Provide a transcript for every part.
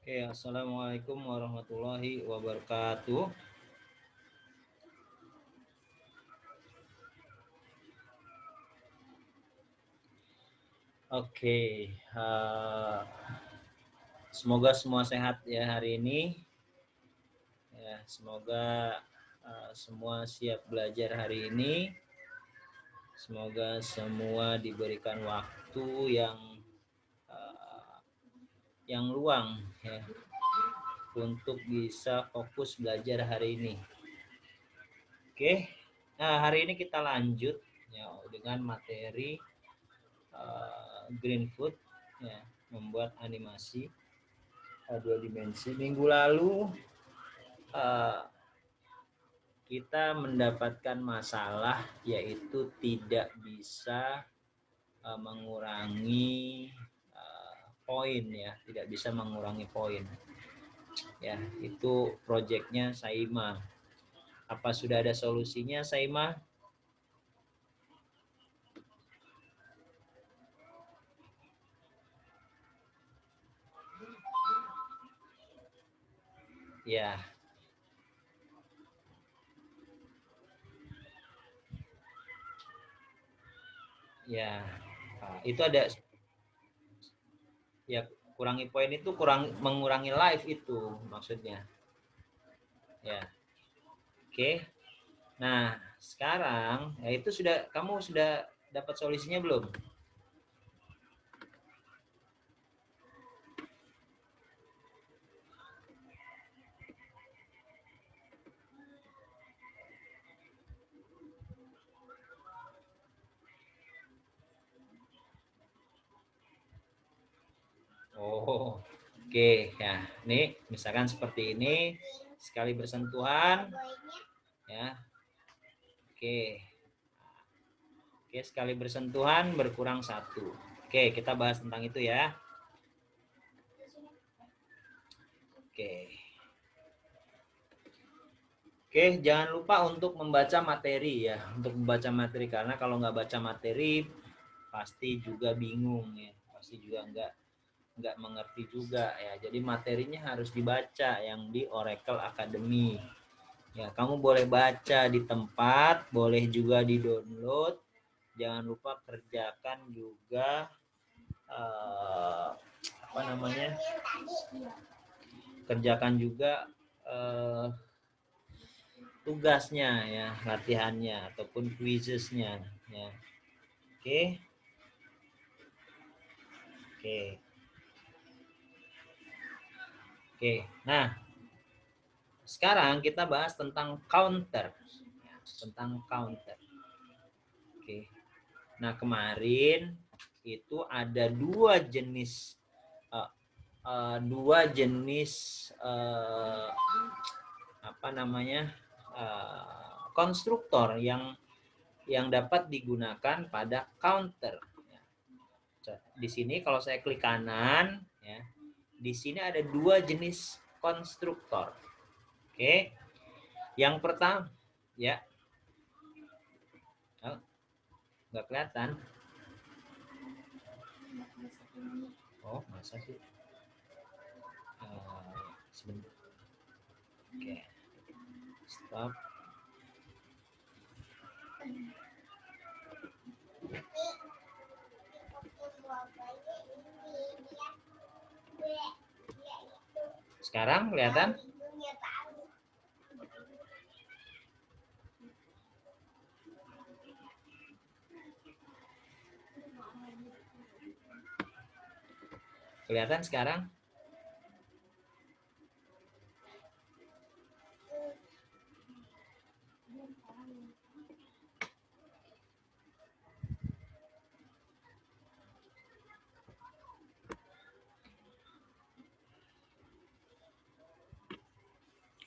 Assalamualaikum warahmatullahi wabarakatuh. Oke, semoga semua sehat ya hari ini. Ya, semoga semua siap belajar hari ini. Semoga semua diberikan waktu yang luang ya untuk bisa fokus belajar hari ini. Oke, nah hari ini kita lanjut ya dengan materi Green Food ya, membuat animasi dua dimensi. Minggu lalu kita mendapatkan masalah yaitu tidak bisa mengurangi poin ya, tidak bisa mengurangi poin. Ya, itu proyeknya Saima. Apa sudah ada solusinya Saima? Ya. Ya. Itu ada ya, kurangi poin itu mengurangi live itu maksudnya. Ya. Oke. Nah, sekarang ya itu kamu sudah dapat solusinya belum? Oh, oke ya. Nih, misalkan seperti ini, sekali bersentuhan, ya. Oke, oke sekali bersentuhan berkurang 1. Oke, kita bahas tentang itu ya. Oke. Oke, jangan lupa untuk membaca materi ya, untuk membaca materi karena kalau nggak baca materi pasti juga bingung ya, pasti juga nggak mengerti juga ya. Jadi materinya harus dibaca yang di Oracle Academy. Ya, kamu boleh baca di tempat, boleh juga di-download. Jangan lupa kerjakan juga apa namanya? Kerjakan juga tugasnya ya, latihannya ataupun quizesnya ya. Oke. Oke. Oke. Nah, sekarang kita bahas tentang counter. Ya, tentang counter. Oke. Nah, kemarin itu ada dua jenis apa namanya? Konstruktor yang dapat digunakan pada counter. Di sini kalau saya klik kanan ya, di sini ada dua jenis konstruktor. Oke. Yang pertama ya. Oh, nggak kelihatan. Oh, masa sih? Sebentar. Oke. Stop. Sekarang kelihatan? Kelihatan sekarang?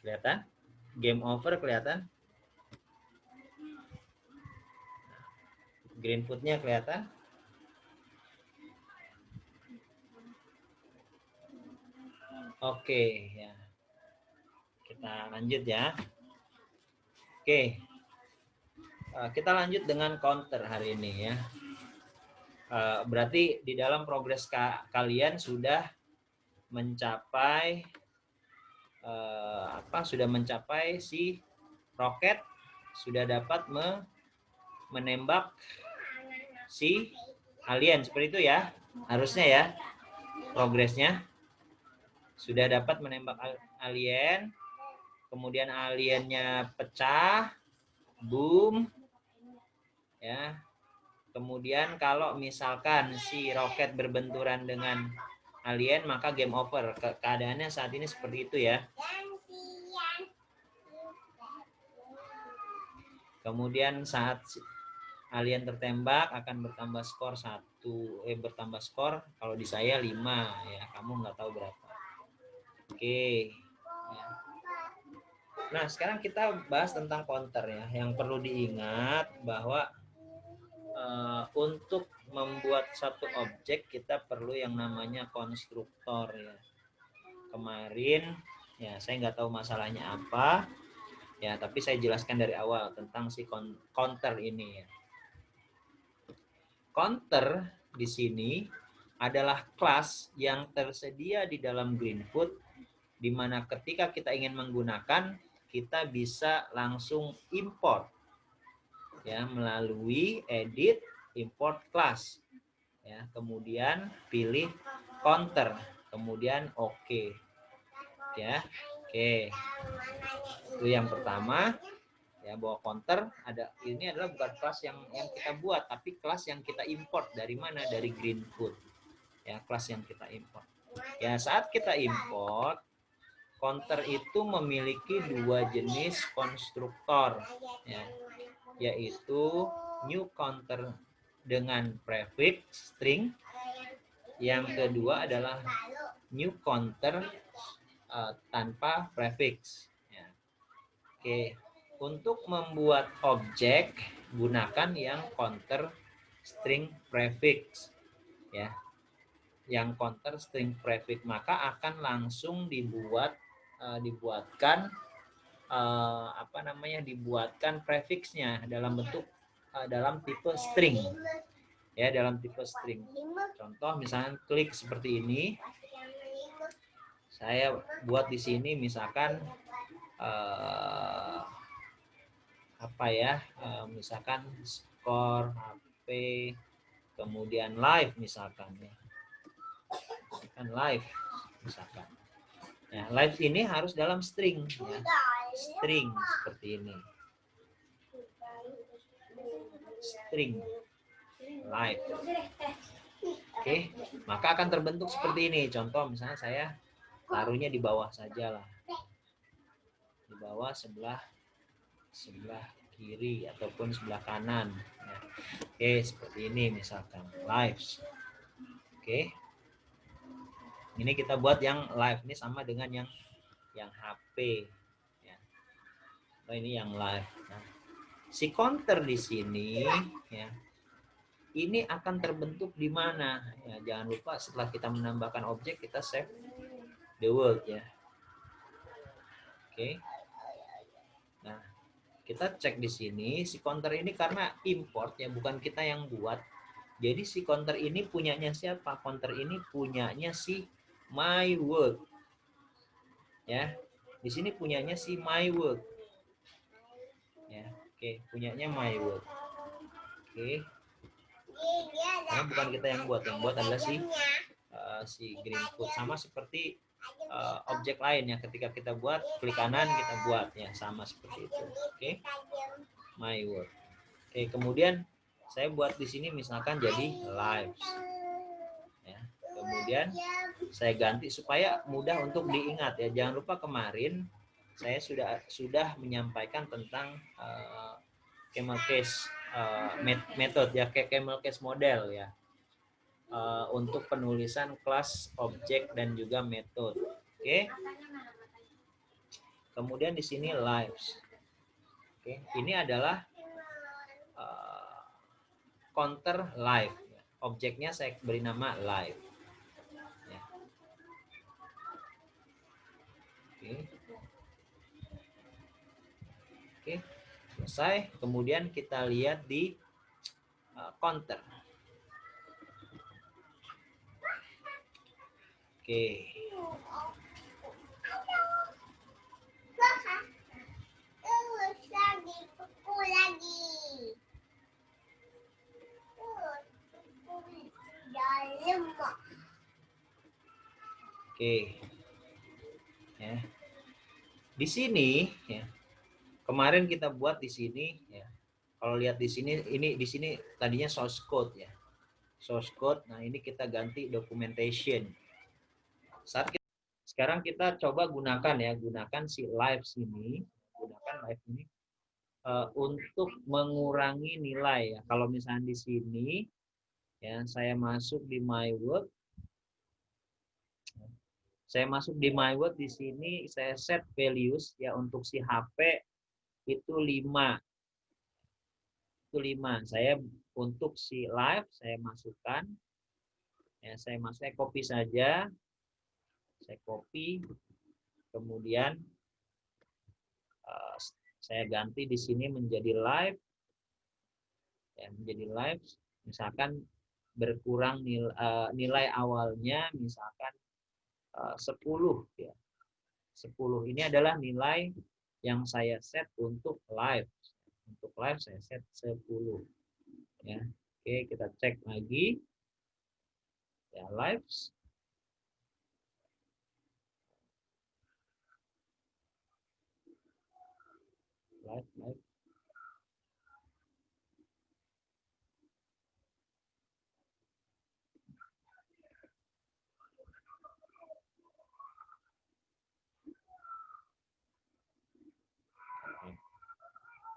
Kelihatan? Game over kelihatan? Green food-nya kelihatan? Oke, ya. Kita lanjut ya. Oke. Kita lanjut dengan counter hari ini ya. Berarti di dalam progres kalian sudah mencapai sudah mencapai si roket sudah dapat menembak si alien, seperti itu ya harusnya ya. Progresnya sudah dapat menembak alien, kemudian aliennya pecah, boom ya. Kemudian kalau misalkan si roket berbenturan dengan alien, maka game over. Keadaannya saat ini seperti itu ya. Kemudian saat alien tertembak akan bertambah skor bertambah skor. Kalau di saya 5 ya, kamu nggak tahu berapa. Oke. Ya. Nah, sekarang kita bahas tentang counter ya. Yang perlu diingat bahwa untuk membuat satu objek kita perlu yang namanya konstruktor ya. Kemarin ya saya nggak tahu masalahnya apa ya, tapi saya jelaskan dari awal tentang si counter ini ya. Counter di sini adalah kelas yang tersedia di dalam Greenfoot, di mana ketika kita ingin menggunakan kita bisa langsung import ya melalui edit import class ya, kemudian pilih counter, kemudian oke ya. Oke, itu yang pertama ya, bahwa counter ini adalah bukan kelas yang kita buat, tapi kelas yang kita import. Dari mana? Dari Greenfoot ya, kelas yang kita import ya. Saat kita import, counter itu memiliki dua jenis konstruktor ya, yaitu new counter dengan prefix string, yang kedua adalah new counter tanpa prefix ya. Oke, untuk membuat objek gunakan yang counter string prefix ya, yang counter string prefix, maka akan langsung dibuatkan dibuatkan prefixnya dalam bentuk dalam tipe string ya, dalam tipe string. Contoh misalnya klik seperti ini, saya buat di sini misalkan misalkan skor HP, kemudian live misalkan ya, kan live misalkan. Nah, live ini harus dalam string ya. String seperti ini. String live. Oke, maka akan terbentuk seperti ini. Contoh misalnya saya taruhnya di bawah saja lah. Di bawah sebelah kiri ataupun sebelah kanan. Ya. Oke, seperti ini misalkan live. Oke. Ini kita buat yang live, ini sama dengan yang HP ya. Oh, ini yang live. Nah, si counter di sini ya, ini akan terbentuk di mana ya. Jangan lupa setelah kita menambahkan objek kita save the world ya. Oke. Nah, kita cek di sini si counter ini karena import ya, bukan kita yang buat. Jadi si counter ini punyanya siapa? Counter ini punyanya si myWorld ya. Di sini punyanya si myWorld ya. Oke, punyanya myWorld. Oke. Karena bukan kita yang buat adalah si Greenfoot. Sama seperti objek lain ya, ketika kita buat klik kanan kita buat ya, sama seperti itu. Oke. myWorld. Oke, kemudian saya buat di sini misalkan jadi lives ya. Kemudian saya ganti supaya mudah untuk diingat ya. Jangan lupa kemarin saya sudah menyampaikan tentang camel case method ya, kayak camel case model ya, untuk penulisan kelas, objek dan juga metode. Oke. Kemudian di sini lives. Oke, ini adalah counter live. Objeknya saya beri nama live. Ya. Oke. Oke, selesai. Kemudian kita lihat di counter. Oke. Oke. Ya. Di sini ya. Kemarin kita buat di sini ya. Kalau lihat di sini ini di sini tadinya source code ya. Source code. Nah, ini kita ganti documentation. Sekarang kita coba gunakan ya, gunakan si lives ini, gunakan live ini untuk mengurangi nilai ya. Kalau misalnya di sini ya, saya masuk di my work. Saya masuk di my work di sini saya set values ya untuk si HP itu 5. Itu 5. Saya untuk si live saya masukkan ya, saya copy saja. Saya copy kemudian saya ganti di sini menjadi live ya, menjadi live misalkan berkurang nilai awalnya misalkan 10 ya. 10 ini adalah nilai yang saya set untuk live. Untuk live saya set 10 ya. Oke, kita cek lagi ya, lives live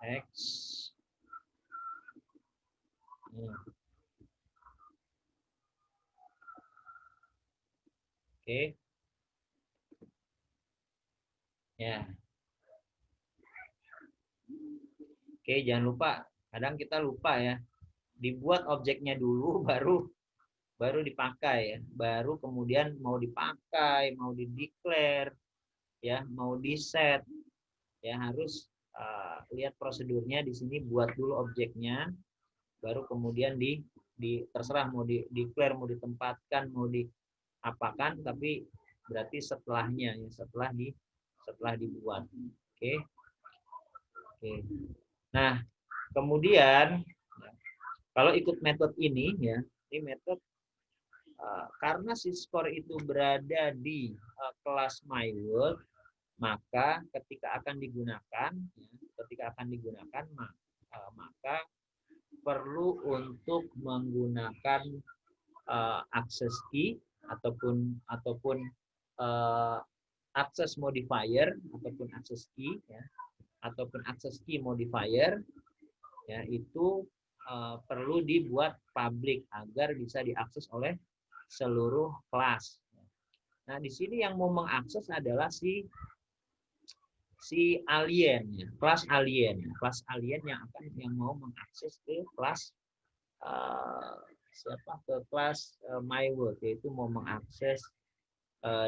X. Oke. Ya. Oke, jangan lupa. Kadang kita lupa ya. Dibuat objeknya dulu baru dipakai ya. Baru kemudian mau dipakai, mau di-declare ya, mau di-set ya, harus lihat prosedurnya di sini, buat dulu objeknya baru kemudian terserah mau di-declare, mau ditempatkan, mau diapakan, tapi berarti setelahnya ya, setelah dibuat. Oke. Oke. Nah, kemudian kalau ikut metode ini ya, ini metode karena si skor itu berada di kelas my world, maka ketika akan digunakan maka perlu untuk menggunakan access key ataupun access modifier ataupun access key ya, ataupun access key modifier ya, itu perlu dibuat public agar bisa diakses oleh seluruh kelas. Nah, di sini yang mau mengakses adalah si alien ya, kelas alien yang mau mengakses ke kelas ke kelas my world, yaitu mau mengakses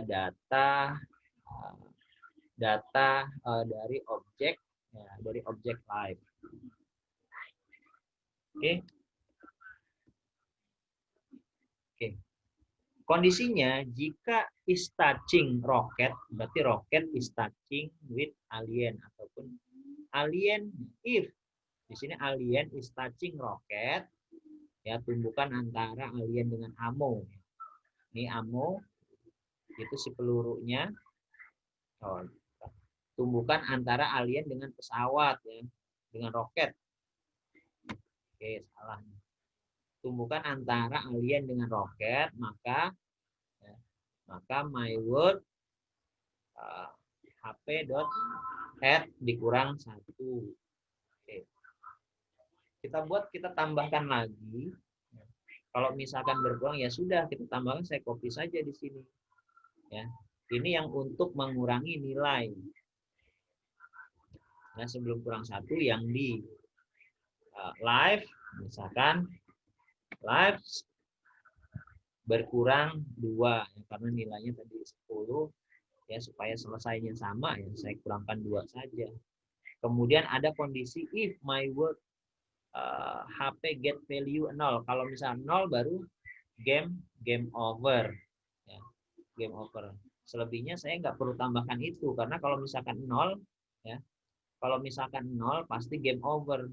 data dari objek ya, dari objek live. Oke. Oke. Kondisinya jika is touching rocket, berarti rocket is touching with alien ataupun alien if di sini alien is touching rocket ya, tumbukan antara alien dengan ammo. Ini ammo itu si pelurunya. Tumbukan antara alien dengan pesawat ya, dengan roket. Oke, salah. Tumbukan antara alien dengan roket, maka my word hp.add dikurang 1. Oke. Kita tambahkan lagi. Kalau misalkan berkurang ya sudah, kita tambahkan, saya copy saja di sini. Ya. Ini yang untuk mengurangi nilai. Nah, sebelum kurang 1 yang di live, misalkan live berkurang 2 ya, karena nilainya tadi 10 ya, supaya selesainya sama ya, saya kurangkan 2 saja. Kemudian ada kondisi if my word HP get value 0. Kalau misalnya 0 baru game over ya, game over. Selebihnya saya nggak perlu tambahkan itu, karena kalau misalkan 0 ya, kalau misalkan 0 pasti game over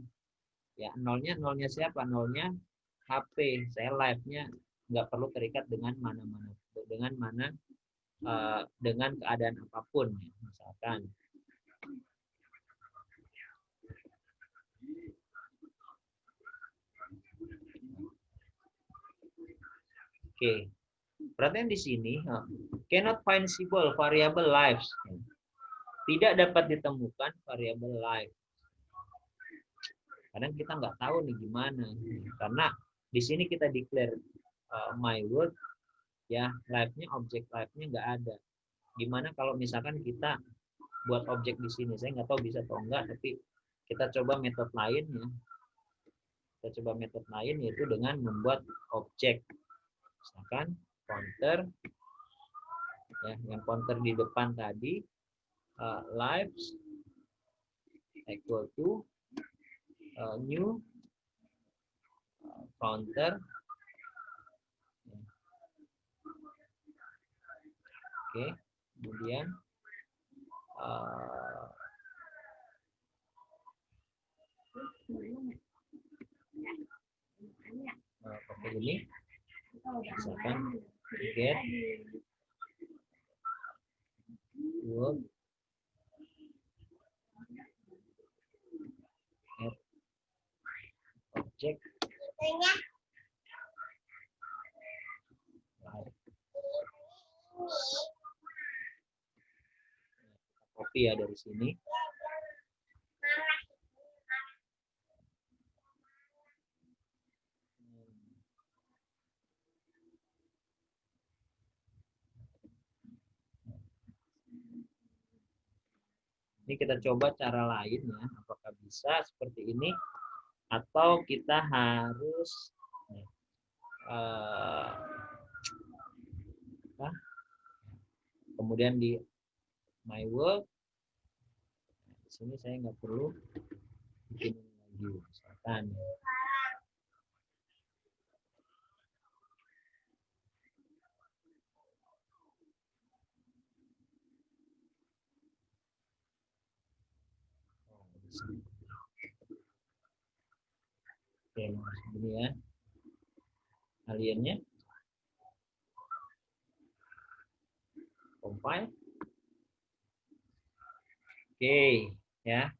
ya. Nolnya siapa? Nolnya HP. Saya live-nya nggak perlu terikat dengan mana dengan keadaan apapun, misalkan. Oke, perhatian di sini, cannot findable variable lives. Tidak dapat ditemukan variabel live. Karena kita nggak tahu nih gimana. Karena di sini kita declare my word, ya live-nya, objek live-nya nggak ada. Gimana kalau misalkan kita buat objek di sini? Saya nggak tahu bisa atau enggak, tapi kita coba metode lain ya. Kita coba metode lain yaitu dengan membuat objek. Misalkan counter, ya, yang counter di depan tadi lives equal to new counter. Oke, kemudian pakai ini, misalkan get word add object copy ya dari sini. Ini kita coba cara lain ya, apakah bisa seperti ini atau kita harus kemudian di my work. Di sini saya nggak perlu bikin lagi, misalkan. Oke, ini ya aliennya, compile. Oke, ya.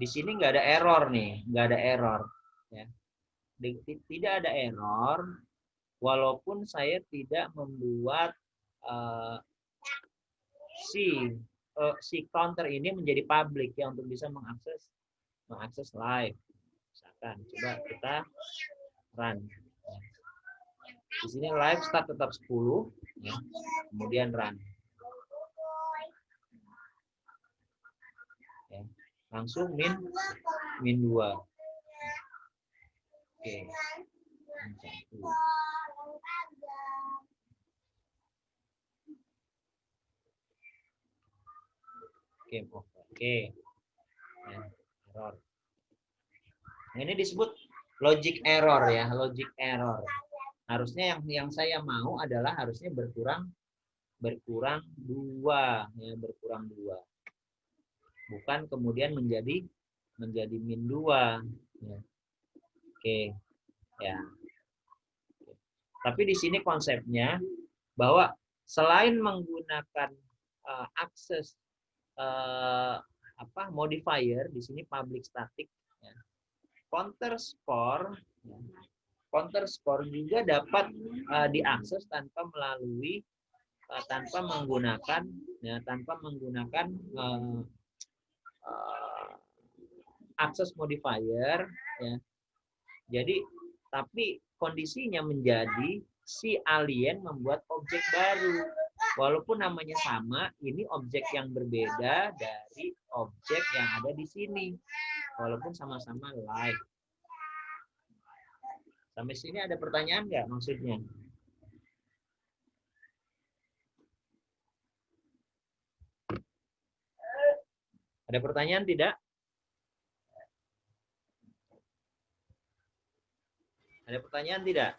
Di sini nggak ada error nih, nggak ada error. Ya. Tidak ada error, walaupun saya tidak membuat si counter ini menjadi public ya untuk bisa mengakses live. Misalkan, coba kita run. Di sini live start tetap 10, ya. Kemudian run. Ya. Langsung min 2. Oke. Game over. Oke. Ya, error. Nah, ini disebut logic error ya, logic error. Harusnya yang saya mau adalah harusnya berkurang 2 ya, berkurang 2. Bukan kemudian menjadi min 2 ya. Oke. Ya. Tapi di sini konsepnya bahwa selain menggunakan akses modifier di sini public static ya. Counter score juga dapat diakses tanpa menggunakan akses modifier ya. Jadi tapi kondisinya menjadi si alien membuat objek baru. Walaupun namanya sama, ini objek yang berbeda dari objek yang ada di sini. Walaupun sama-sama live. Sampai sini ada pertanyaan nggak maksudnya? Ada pertanyaan tidak? Ada pertanyaan tidak?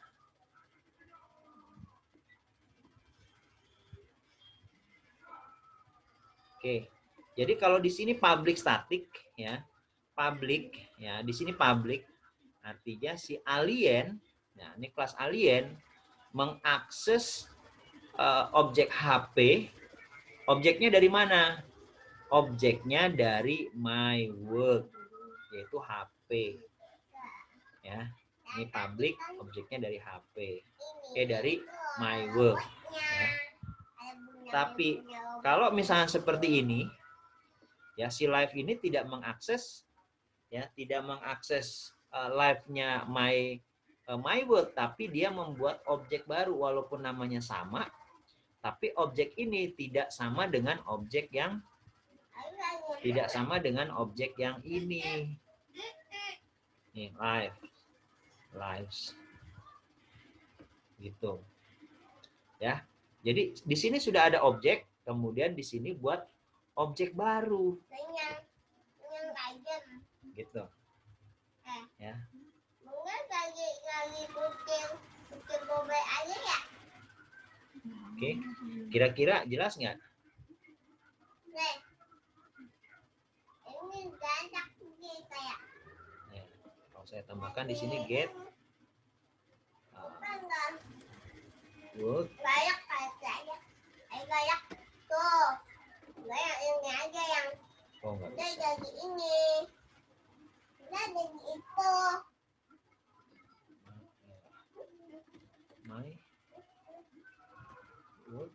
Oke. Jadi kalau di sini public static ya, public ya, di sini public artinya si alien, nah ini kelas alien mengakses objek HP, objeknya dari mana? Objeknya dari my work, yaitu HP. Ya, ini public, objeknya dari HP. Oke, dari my work. Ya. Tapi kalau misalnya seperti ini, ya si live ini tidak mengakses, ya tidak mengakses live-nya my work, tapi dia membuat objek baru walaupun namanya sama, tapi objek ini tidak sama dengan objek yang ini. Nih, lives. Gitu. Ya. Jadi di sini sudah ada objek, kemudian di sini buat objek baru. Gitu. Ya. Oke. Kira-kira jelas nggak? Ya. Kalau saya tambahkan di sini get work. Oh, nggak bisa. My work.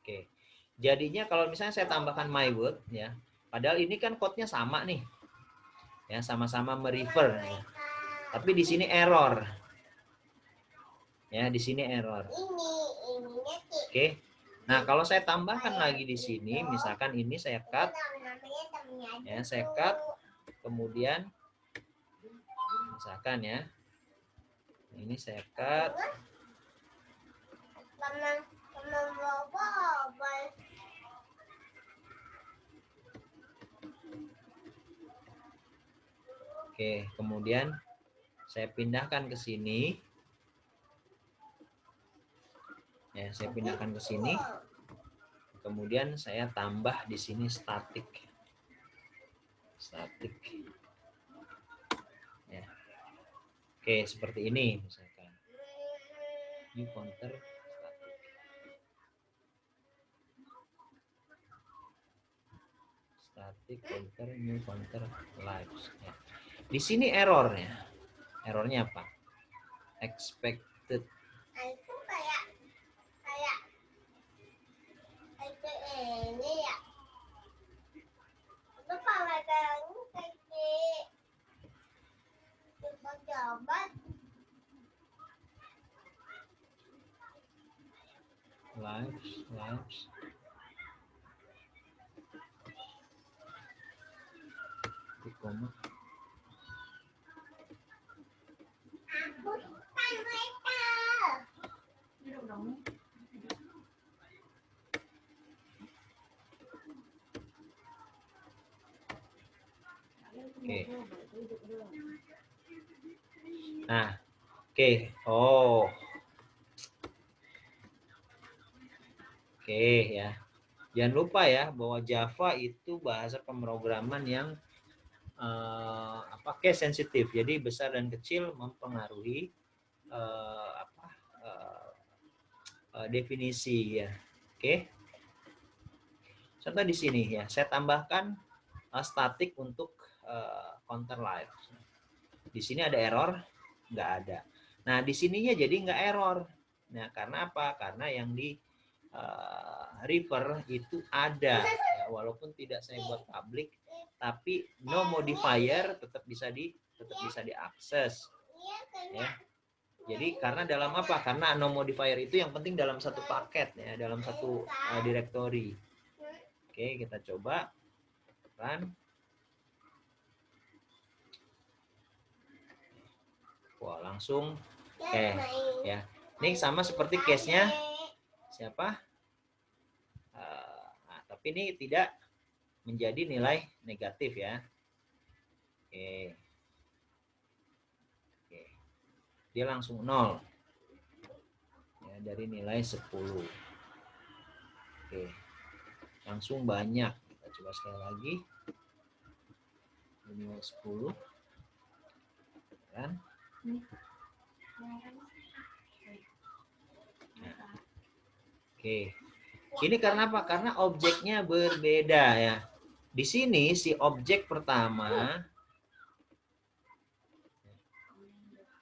Oke. Jadinya kalau misalnya saya tambahkan my word, ya, padahal ini kan code-nya sama nih, ya sama-sama merefer, ya. Tapi di sini error, ya di sini error. Oke. Nah kalau saya tambahkan lagi di sini, misalkan ini saya cut, ya saya cut, kemudian misalkan ya, ini saya cut. Oke, kemudian saya pindahkan ke sini. Ya, saya pindahkan ke sini. Kemudian saya tambah di sini static. Static. Ya. Oke, seperti ini misalkan. New counter static. Static counter new counter lives. Ya. Di sini errornya. Errornya apa? Expected. Lives. Koma. Oke. Nah, oke. Oh. Oke ya. Jangan lupa ya bahwa Java itu bahasa pemrograman yang case sensitif. Jadi besar dan kecil mempengaruhi definisi ya. Oke. Contoh di sini ya, saya tambahkan static untuk counter live. Di sini ada error? Nggak ada. Nah, di sininya jadi nggak error. Nah, karena apa? Karena yang di refer itu ada, ya, walaupun tidak saya buat public, tapi no modifier tetap bisa diakses. Ya. Jadi karena dalam apa? Karena no modifier itu yang penting dalam satu paket, ya, dalam satu directory. Oke, kita coba run. Wah, langsung ya. Ini sama seperti case-nya siapa? Nah, tapi ini tidak menjadi nilai negatif ya. Oke. Dia langsung 0. Ya, dari nilai 10. Oke. Langsung banyak. Kita coba sekali lagi. Nilai 10. Kan? Oke. Ini karena apa? Karena objeknya berbeda ya. Di sini si objek pertama,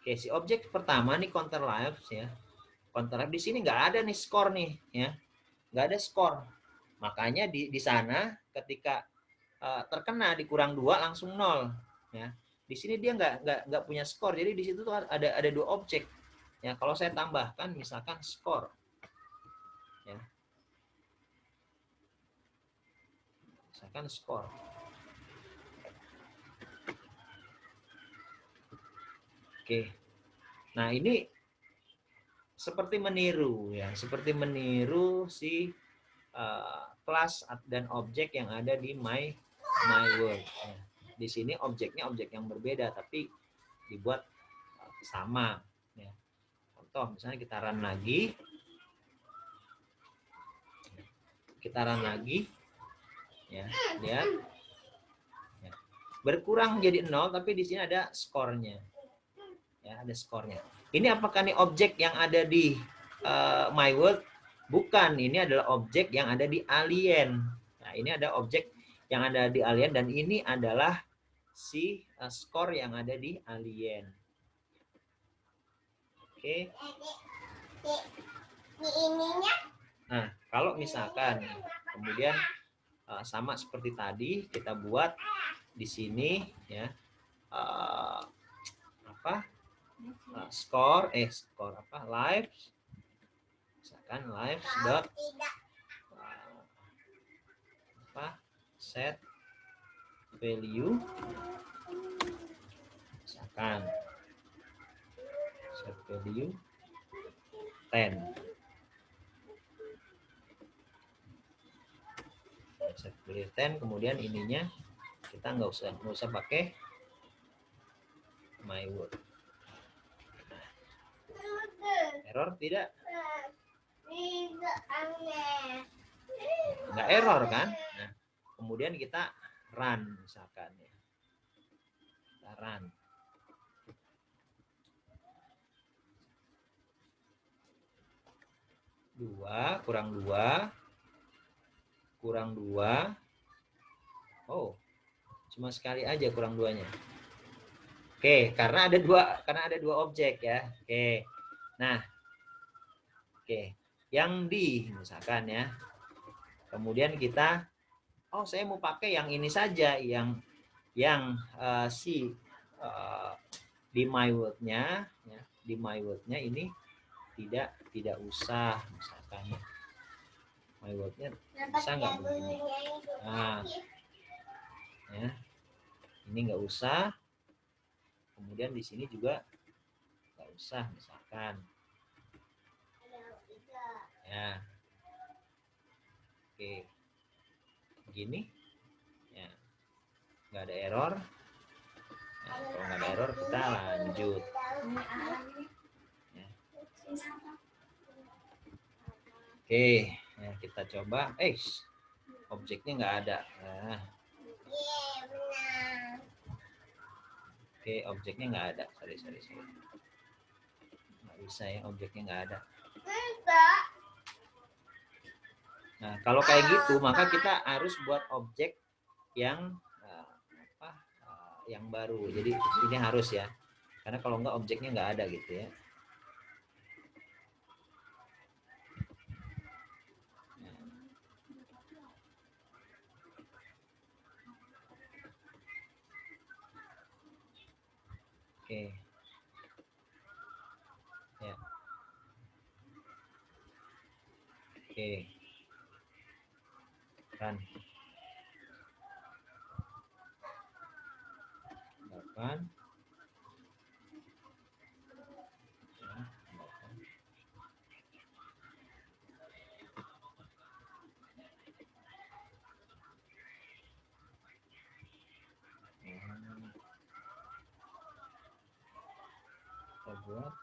oke, si objek pertama nih counter lives ya. Counter live di sini nggak ada nih skor nih ya. Nggak ada skor. Makanya di sana ketika terkena dikurang 2 langsung 0 ya. Di sini dia nggak punya skor. Jadi di situ tuh ada dua objek. Ya, kalau saya tambahkan misalkan skor ya. Misalkan skor. Oke. Nah, ini seperti meniru ya, seperti meniru si kelas dan objek yang ada di my world. Ya. Di sini objeknya objek yang berbeda tapi dibuat sama. Ya. Contoh misalnya kita run lagi, ya lihat, ya. Berkurang jadi 0 tapi di sini ada skornya, ya ada skornya. Ini apakah nih objek yang ada di my world? Bukan, ini adalah objek yang ada di alien. Nah, ini ada objek yang ada di alien dan ini adalah si skor yang ada di alien. Oke. Nah, kalau misalkan kemudian sama seperti tadi kita buat di sini ya skor lives, misalkan lives dot set value, misalkan set value 10, set value 10, kemudian ininya kita nggak usah pakai my word. Error tidak? Nggak error kan? Nah, kemudian kita run misalkan ya. Kita run. kurang dua. Oh, cuma sekali aja kurang 2-nya. Oke, karena ada dua objek ya. Oke. Nah, oke. Yang di misalkan ya. Kemudian kita saya mau pakai yang ini saja, yang di my word-nya ya, di my word-nya ini tidak usah misalkan ya. My word-nya bisa nggak begini? Nah, ya. Ini nggak usah. Kemudian di sini juga nggak usah misalkan. Ya. Oke. Begini. Ya. Nggak ada error. Nah, kalau nggak ada error kita lanjut. Ya. Oke, ya, kita coba. Objeknya nggak ada. Nah. Oke, objeknya nggak ada. Sorry. Nggak bisa ya, objeknya nggak ada. Nah, kalau kayak gitu, maka kita harus buat objek yang yang baru. Jadi ini harus ya, karena kalau nggak objeknya nggak ada gitu ya. Oke. Ya. Oke. Run. 8. Kita buat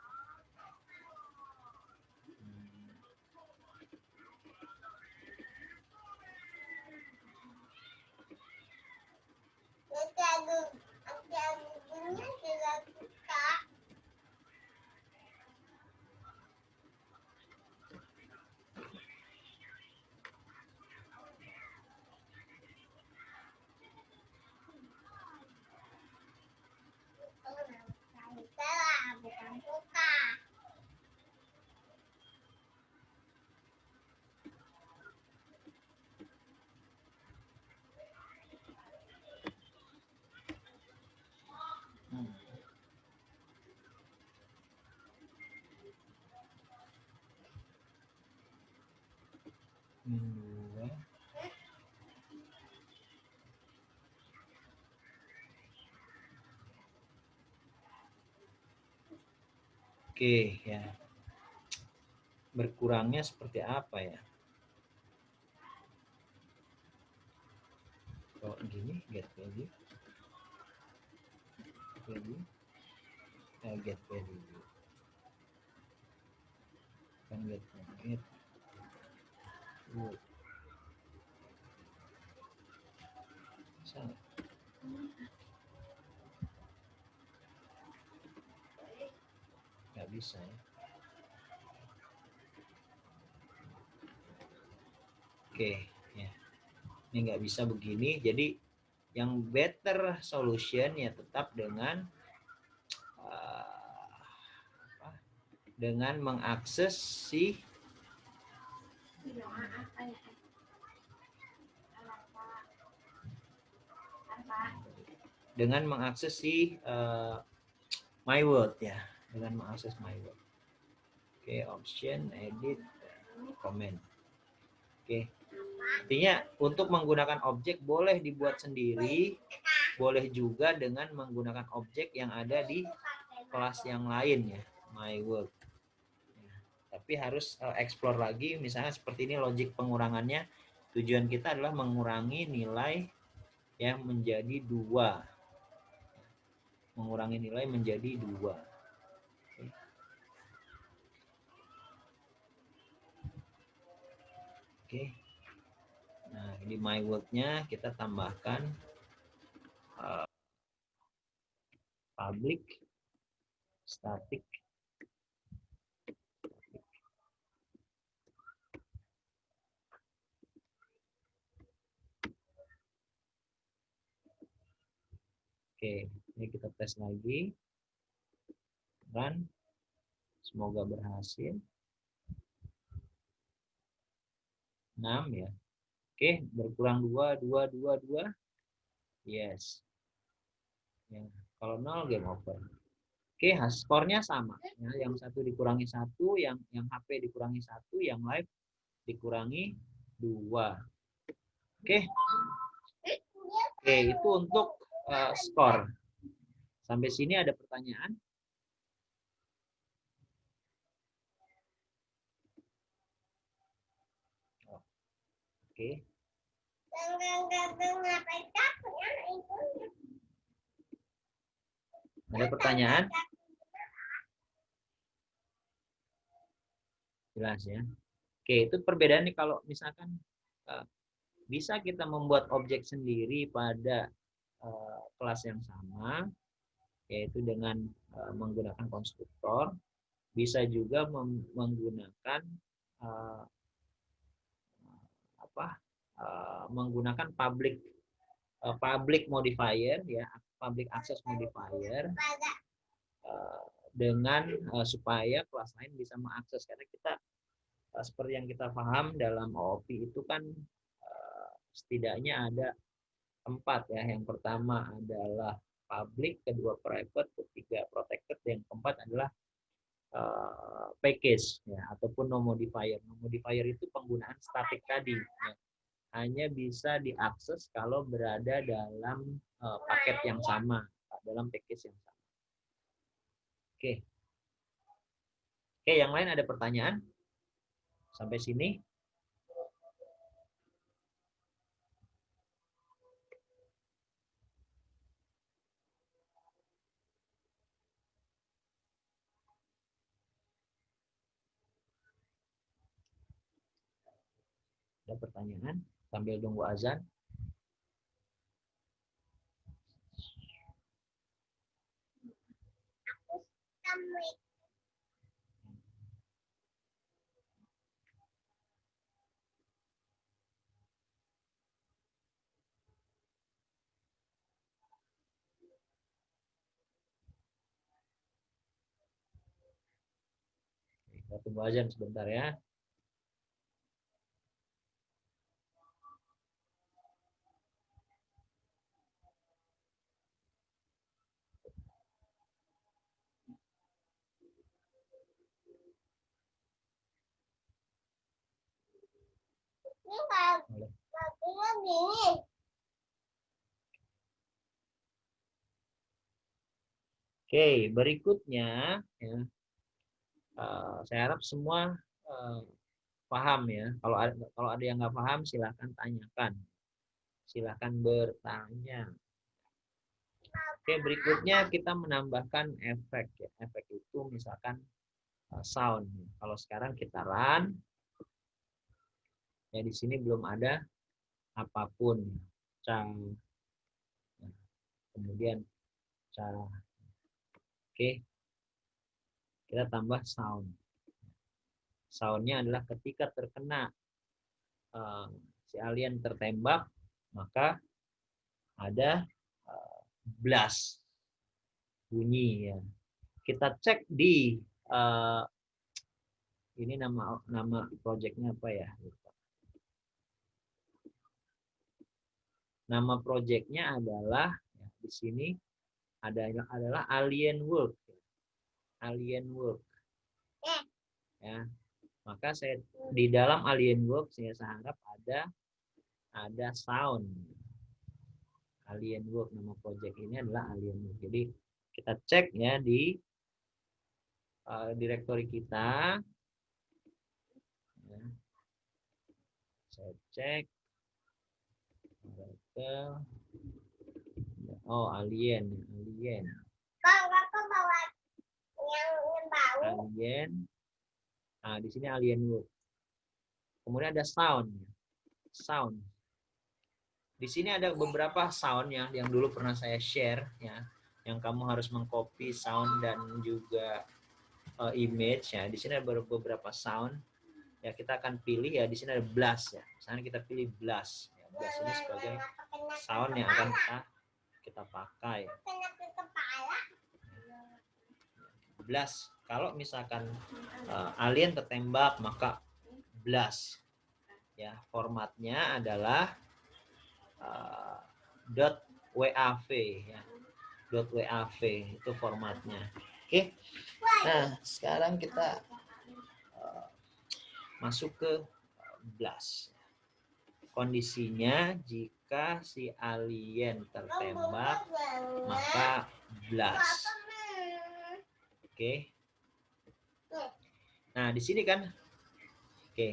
Min 2. Oke ya. Berkurangnya seperti apa ya? Kalau gini get value. Get value. Kan get value. Bisa nggak bisa ya. Oke ya, ini nggak bisa begini. Jadi yang better solution ya tetap dengan dengan mengakses si my word ya, dengan mengakses my word. Oke, option edit comment. Oke. Artinya untuk menggunakan objek boleh dibuat sendiri, boleh juga dengan menggunakan objek yang ada di kelas yang lain ya, my word. Ya, tapi harus explore lagi, misalnya seperti ini logik pengurangannya. Tujuan kita adalah mengurangi nilai yang menjadi 2. Mengurangi nilai menjadi 2. Oke. Nah, di my word-nya kita tambahkan public static Oke, ini kita tes lagi. Run. Semoga berhasil. 6 ya. Oke, berkurang 2, 2, 2, 2. Yes. Ya, kalau 0 game over. Oke, skornya sama. Ya, yang satu dikurangi 1, yang HP dikurangi 1, yang live dikurangi 2. Oke. Oke, itu untuk skor. Sampai sini ada pertanyaan? Oke. Ada pertanyaan? Jelas ya. Oke, itu perbedaan nih kalau misalkan bisa kita membuat objek sendiri pada kelas yang sama, yaitu dengan menggunakan konstruktor. Bisa juga menggunakan menggunakan public modifier ya, public access modifier dengan supaya kelas lain bisa mengakses, karena kita seperti yang kita paham dalam OOP itu kan setidaknya ada 4 ya. Yang pertama adalah public, kedua private, ketiga protected, yang keempat adalah package ya, ataupun no modifier. No modifier itu penggunaan static tadi ya. Hanya bisa diakses kalau berada dalam paket yang sama, dalam package yang sama. Oke. Oke, yang lain ada pertanyaan? Sampai sini? Ada pertanyaan? Sambil tunggu azan. Kita tunggu azan sebentar ya. Oke, berikutnya ya, saya harap semua paham ya. Kalau ada yang nggak paham silahkan tanyakan, silahkan bertanya. Oke, berikutnya kita menambahkan efek ya. Efek itu misalkan sound. Kalau sekarang kita run, ya di sini belum ada apapun. Cang, kemudian cara. Oke, kita tambah sound. Soundnya adalah ketika terkena si alien tertembak, maka ada blast bunyi ya. Kita cek di ini nama projectnya apa ya? Nama projectnya adalah ya, di sini adalah Alien Work. Alien Work. Ya. Maka saya di dalam Alien Work saya harap ada sound. Alien Work, nama project ini adalah Alien Work. Jadi kita cek ya di direktori kita. Ya. Saya cek. Oh, alien. Alien. Nah, di sini Alien Work. Kemudian ada sound. Sound. Di sini ada beberapa sound yang dulu pernah saya share ya, yang kamu harus mengcopy sound dan juga image ya. Di sini ada beberapa sound. Ya, kita akan pilih ya, di sini ada blast ya. Misalnya kita pilih blast. Ya, blast ini sebagai sound yang akan kita pakai. Blast. Kalau misalkan alien tertembak maka blast. Ya, formatnya adalah .wav ya. .wav itu formatnya. Oke. Nah, sekarang kita masuk ke blast. Kondisinya jika si alien tertembak maka blast. Oke. Nah, di sini kan oke.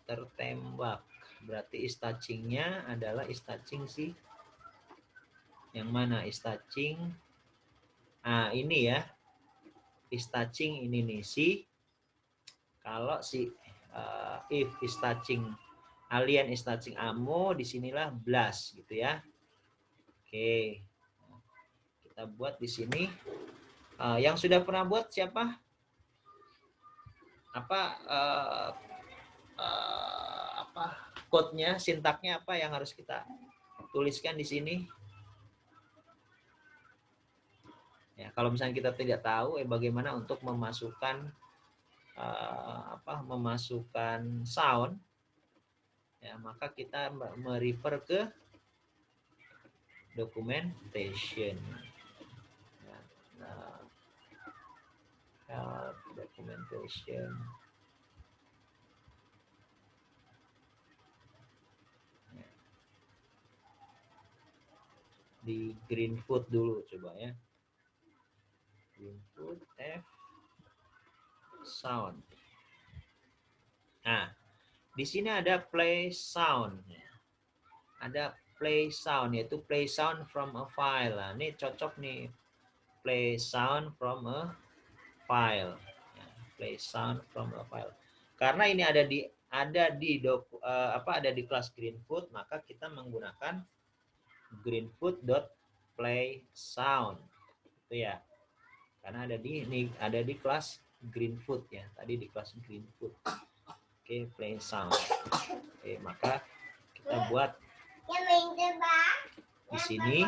Tertembak. Berarti is touching-nya adalah is touching si yang mana? Is touching. Ini ya. Is touching ini nih si. Kalau si if is touching alien is touching ammo, disinilah blast gitu ya. Oke. Kita buat di sini. Yang sudah pernah buat siapa? Apa code-nya, sintaknya apa yang harus kita tuliskan di sini? Ya, kalau misalnya kita tidak tahu, bagaimana untuk memasukkan memasukkan sound, ya maka kita merefer ke documentation. Documentation. Di Greenfoot dulu coba ya. Greenfoot F sound. Nah, di sini ada play sound. Ada play sound, yaitu play sound from a file. Nah, ini cocok nih, play sound from a file. Play sound from a file. Karena ini ada di kelas Greenfoot, maka kita menggunakan greenfoot.play sound. Itu ya. Karena ada di kelas Greenfoot ya. Tadi di kelas Greenfoot. Oke, play sound. Oke, maka kita buat di sini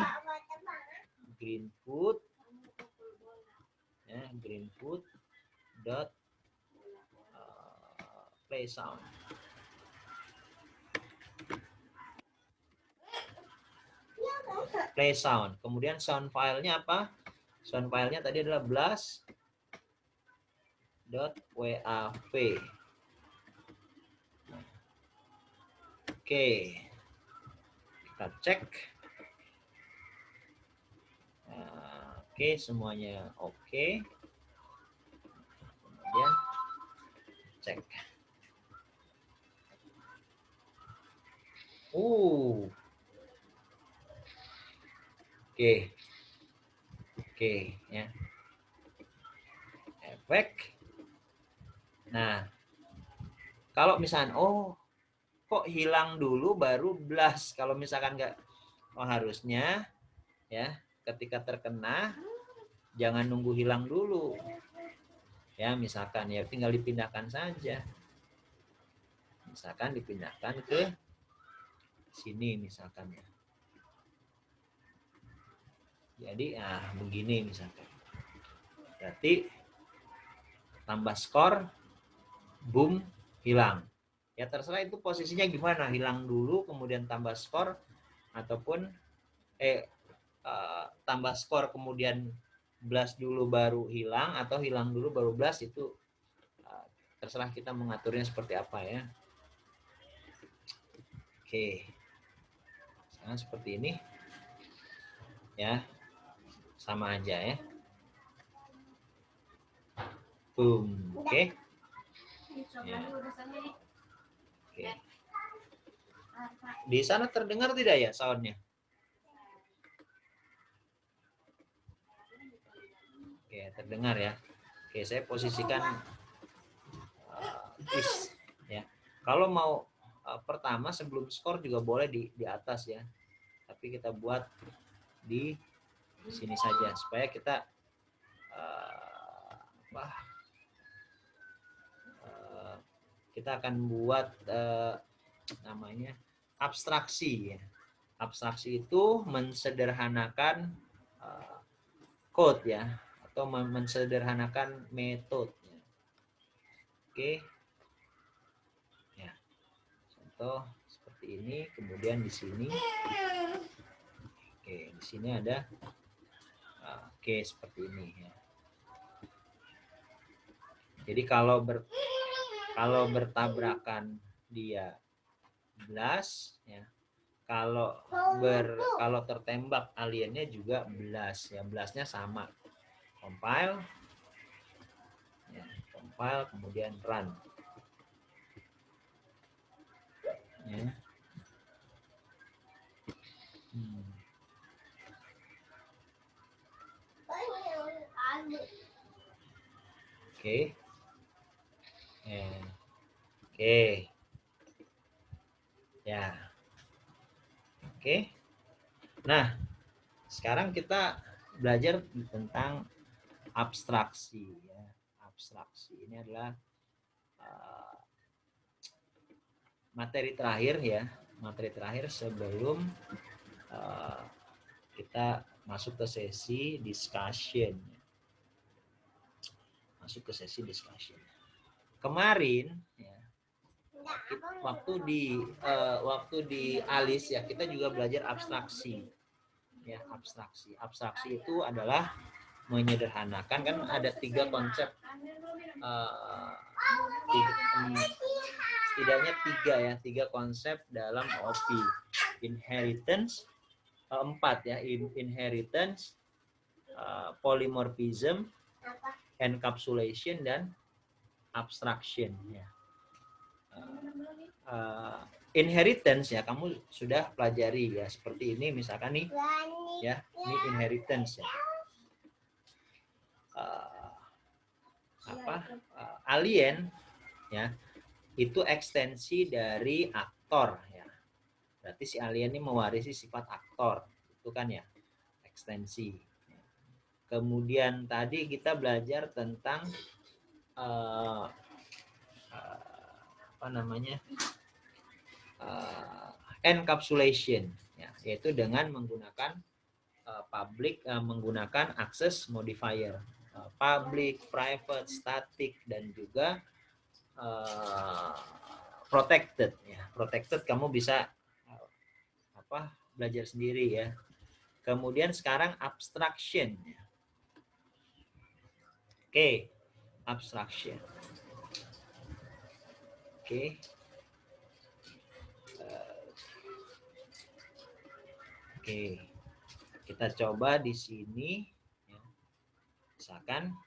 Greenfoot ya, Greenfoot dot play sound. Play sound. Kemudian sound filenya apa? Sound filenya tadi adalah blast.wav. Oke, kita cek. Oke, semuanya oke. Kemudian cek. Oke. Oke, ya. Efek. Nah, kalau misalkan kok hilang dulu baru blast. Kalau misalkan nggak, harusnya ya ketika terkena jangan nunggu hilang dulu. Ya, misalkan ya tinggal dipindahkan saja. Misalkan dipindahkan ke sini misalkan ya. Jadi begini misalkan. Berarti tambah skor, boom, hilang. Ya terserah itu posisinya gimana, hilang dulu kemudian tambah skor, ataupun tambah skor kemudian blast dulu baru hilang, atau hilang dulu baru blast. Itu terserah kita mengaturnya seperti apa ya. Oke, sekarang seperti ini ya, sama aja ya. Boom. Oke. Ya. Oke. Di sana terdengar tidak ya soundnya? Oke, terdengar ya. Oke, saya posisikan ya. Kalau mau pertama sebelum skor juga boleh di atas ya. Tapi kita buat di sini saja supaya kita kita akan buat namanya abstraksi ya. Abstraksi itu mensederhanakan code ya, atau mensederhanakan metode. Oke. Ya. Contoh seperti ini, kemudian di sini. Oke, di sini ada oke seperti ini ya. Jadi kalau bertabrakan dia blast ya. Kalau tertembak aliennya juga blast ya, blastnya sama. Compile ya, compile kemudian run ya. Oke. Oke. Ya. Oke. Nah, sekarang kita belajar tentang abstraksi ya. Abstraksi ini adalah materi terakhir ya, materi terakhir sebelum kita masuk ke sesi discussion. Masuk ke sesi discussion. Kemarin ya, waktu di ALIS ya, kita juga belajar abstraksi. Ya, abstraksi itu adalah menyederhanakan. Kan ada 3 konsep, setidaknya 3 konsep dalam OP. Inheritance, 4 ya, inheritance, polymorphism, encapsulation, dan abstraction ya. Inheritance ya kamu sudah pelajari ya, seperti ini misalkan nih ya, ini inheritance ya. Alien ya, itu ekstensi dari aktor ya. Berarti si alien ini mewarisi sifat aktor, itu kan ya, ekstensi. Kemudian tadi kita belajar tentang encapsulation ya, yaitu dengan menggunakan menggunakan access modifier, public, private, static, dan juga protected ya. Protected kamu bisa belajar sendiri ya. Kemudian sekarang abstraction ya. Oke, abstraction. Oke. Oke. Kita coba di sini ya. Misalkan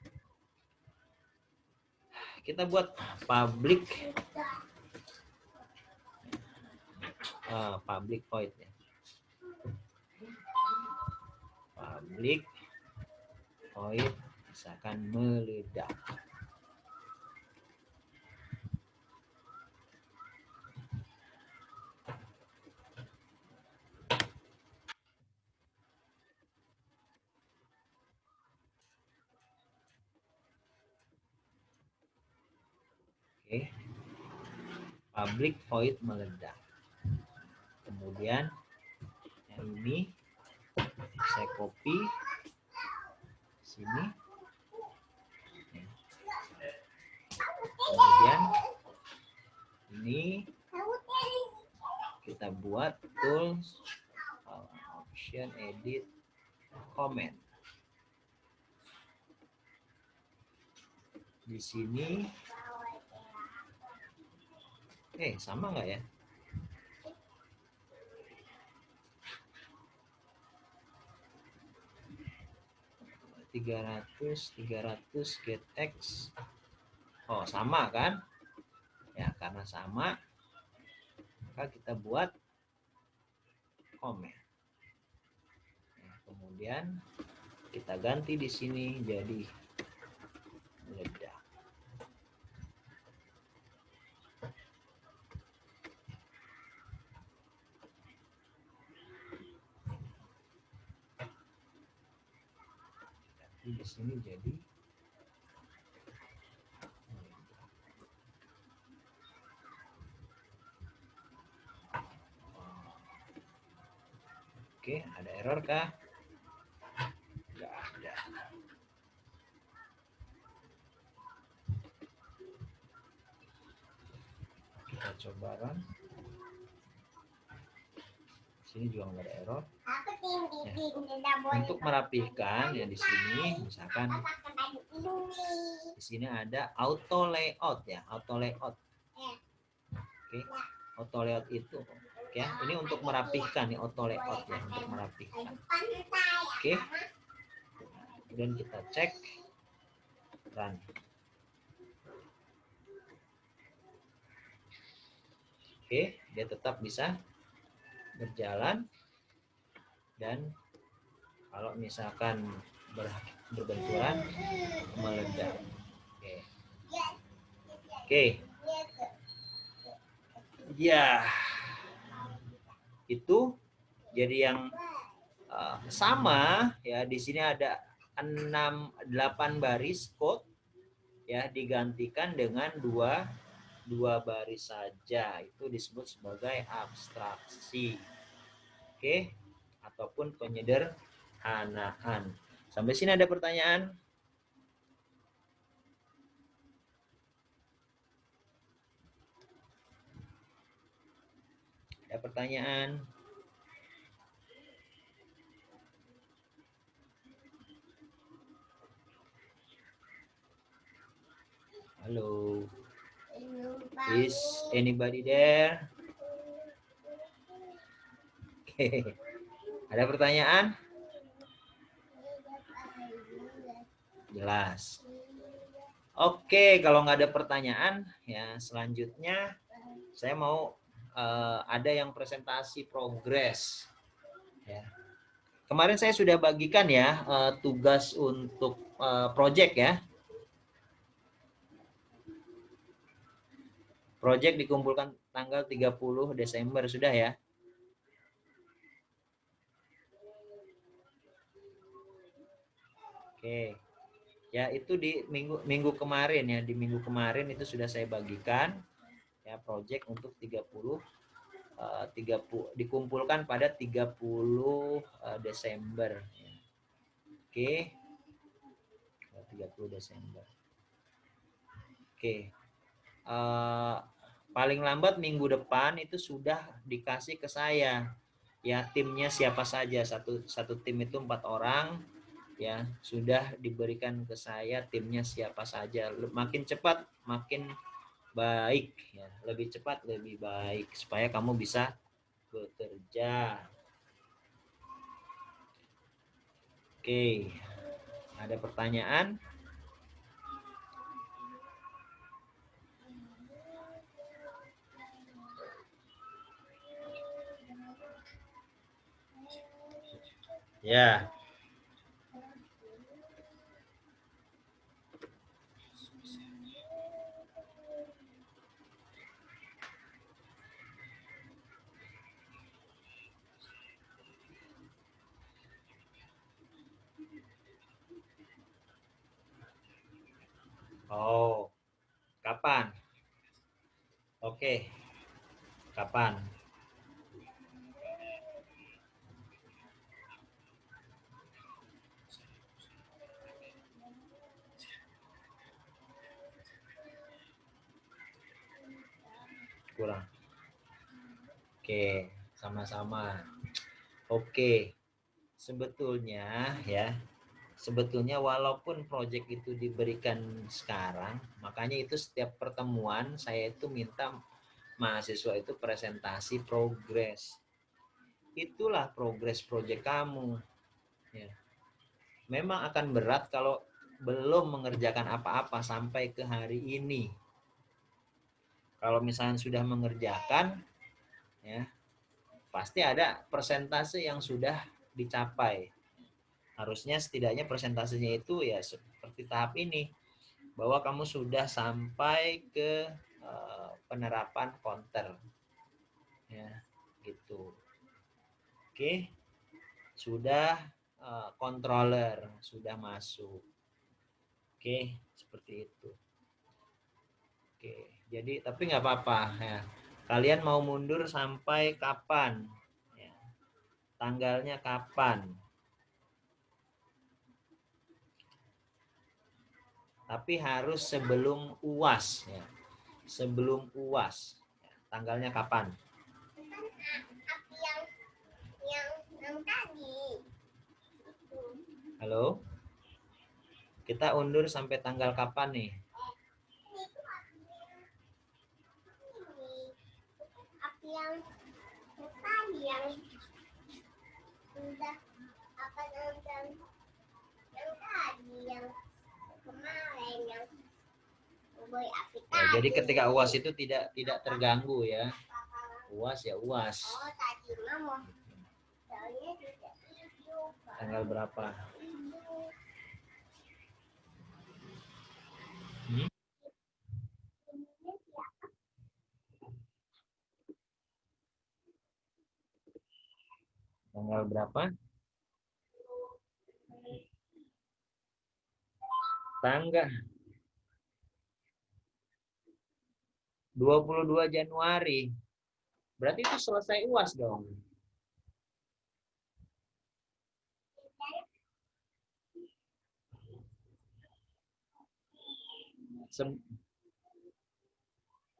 kita buat public public void ya. Public void misalkan meledak. Oke. Public void meledak. Kemudian yang ini saya copy sini. Kemudian ini kita buat tools option edit comment. Di sini sama nggak ya? Tiga ratus get X. Oh, sama kan? Ya, karena sama maka kita buat comment. Nah, kemudian kita ganti di sini jadi meledak. Di sini jadi oke, ada error kah? Enggak ada. Kita coba run. Sini juga nggak ada error. Ya. Untuk merapihkan ya di sini misalkan di sini ada auto layout ya, auto layout. Oke, auto layout itu ya, ini untuk merapihkan nih, auto layout ya, untuk merapihkan. Oke. Kemudian kita cek run. Oke, dia tetap bisa berjalan dan kalau misalkan berbenturan meledak. Oke. Oke. Ya. Itu jadi yang sama ya, di sini ada 8 baris code ya, digantikan dengan dua baris saja. Itu disebut sebagai abstraksi. Oke, ataupun penyederhanaan. Sampai sini ada pertanyaan? Ada pertanyaan? Halo. Is anybody there? Oke. Ada pertanyaan? Jelas. Oke, kalau nggak ada pertanyaan, ya selanjutnya saya mau ada yang presentasi progres. Ya. Kemarin saya sudah bagikan ya tugas untuk project ya. Project dikumpulkan tanggal 30 Desember sudah ya. Oke. Ya, itu di minggu kemarin ya, di minggu kemarin itu sudah saya bagikan ya, project untuk 30 dikumpulkan pada 30 Desember. Oke. 30 Desember. Oke. Paling lambat minggu depan itu sudah dikasih ke saya. Ya, timnya siapa saja. Satu tim itu 4 orang. ya sudah diberikan ke saya timnya siapa saja. Makin cepat makin baik ya, lebih cepat lebih baik supaya kamu bisa bekerja. Oke, ada pertanyaan? Ya. Oh, kapan? Oke, kapan? Kurang. Oke, sama-sama. Oke, sebetulnya ya, sebetulnya walaupun proyek itu diberikan sekarang, makanya itu setiap pertemuan saya itu minta mahasiswa itu presentasi progres. Itulah progres proyek kamu. Ya. Memang akan berat kalau belum mengerjakan apa-apa sampai ke hari ini. Kalau misalnya sudah mengerjakan, ya pasti ada persentase yang sudah dicapai. Harusnya setidaknya persentasenya itu ya seperti tahap ini, bahwa kamu sudah sampai ke penerapan konter, ya gitu. Oke, sudah controller sudah masuk. Oke, seperti itu. Oke, jadi tapi nggak apa-apa ya. Kalian mau mundur sampai kapan? Ya, tanggalnya kapan? Tapi harus sebelum UAS ya. Sebelum UAS. Ya, tanggalnya kapan? Yang tadi. Halo? Kita undur sampai tanggal kapan nih? Yang tadi yang udah apa yang tadi yang kemarin yang ya, jadi ketika UAS itu tidak terganggu ya. UAS ya UAS. Tanggal berapa? Tanggal berapa? Tanggal 22 Januari. Berarti itu selesai UAS dong. Sem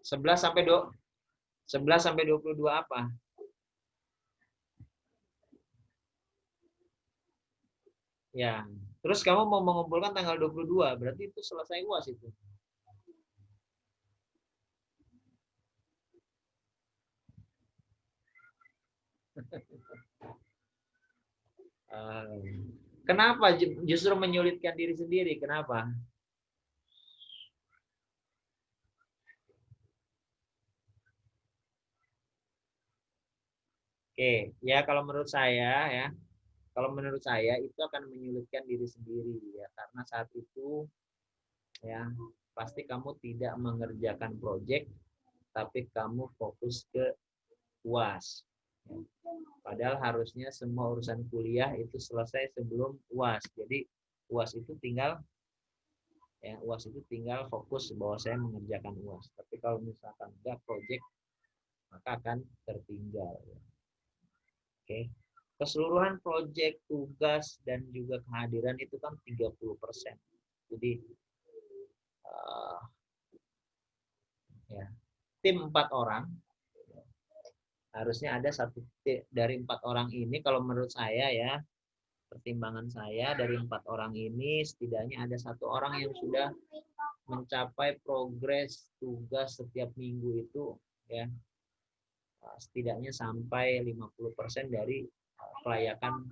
11 sampai 22 apa? Ya. Terus kamu mau mengumpulkan tanggal 22, berarti itu selesai UAS itu. Kenapa justru menyulitkan diri sendiri? Kenapa? Oke, ya kalau menurut saya ya, kalau menurut saya itu akan menyulitkan diri sendiri ya, karena saat itu ya pasti kamu tidak mengerjakan proyek, tapi kamu fokus ke UAS. Ya. Padahal harusnya semua urusan kuliah itu selesai sebelum UAS. Jadi UAS itu tinggal UAS itu tinggal fokus bahwa saya mengerjakan UAS. Tapi kalau misalkan enggak proyek, maka akan tertinggal. Ya. Oke. Keseluruhan proyek, tugas, dan juga kehadiran itu kan 30%. Jadi ya, tim 4 orang, harusnya ada satu dari 4 orang ini kalau menurut saya ya, pertimbangan saya dari 4 orang ini setidaknya ada 1 orang yang sudah mencapai progres tugas setiap minggu itu ya setidaknya sampai 50% dari kelayakan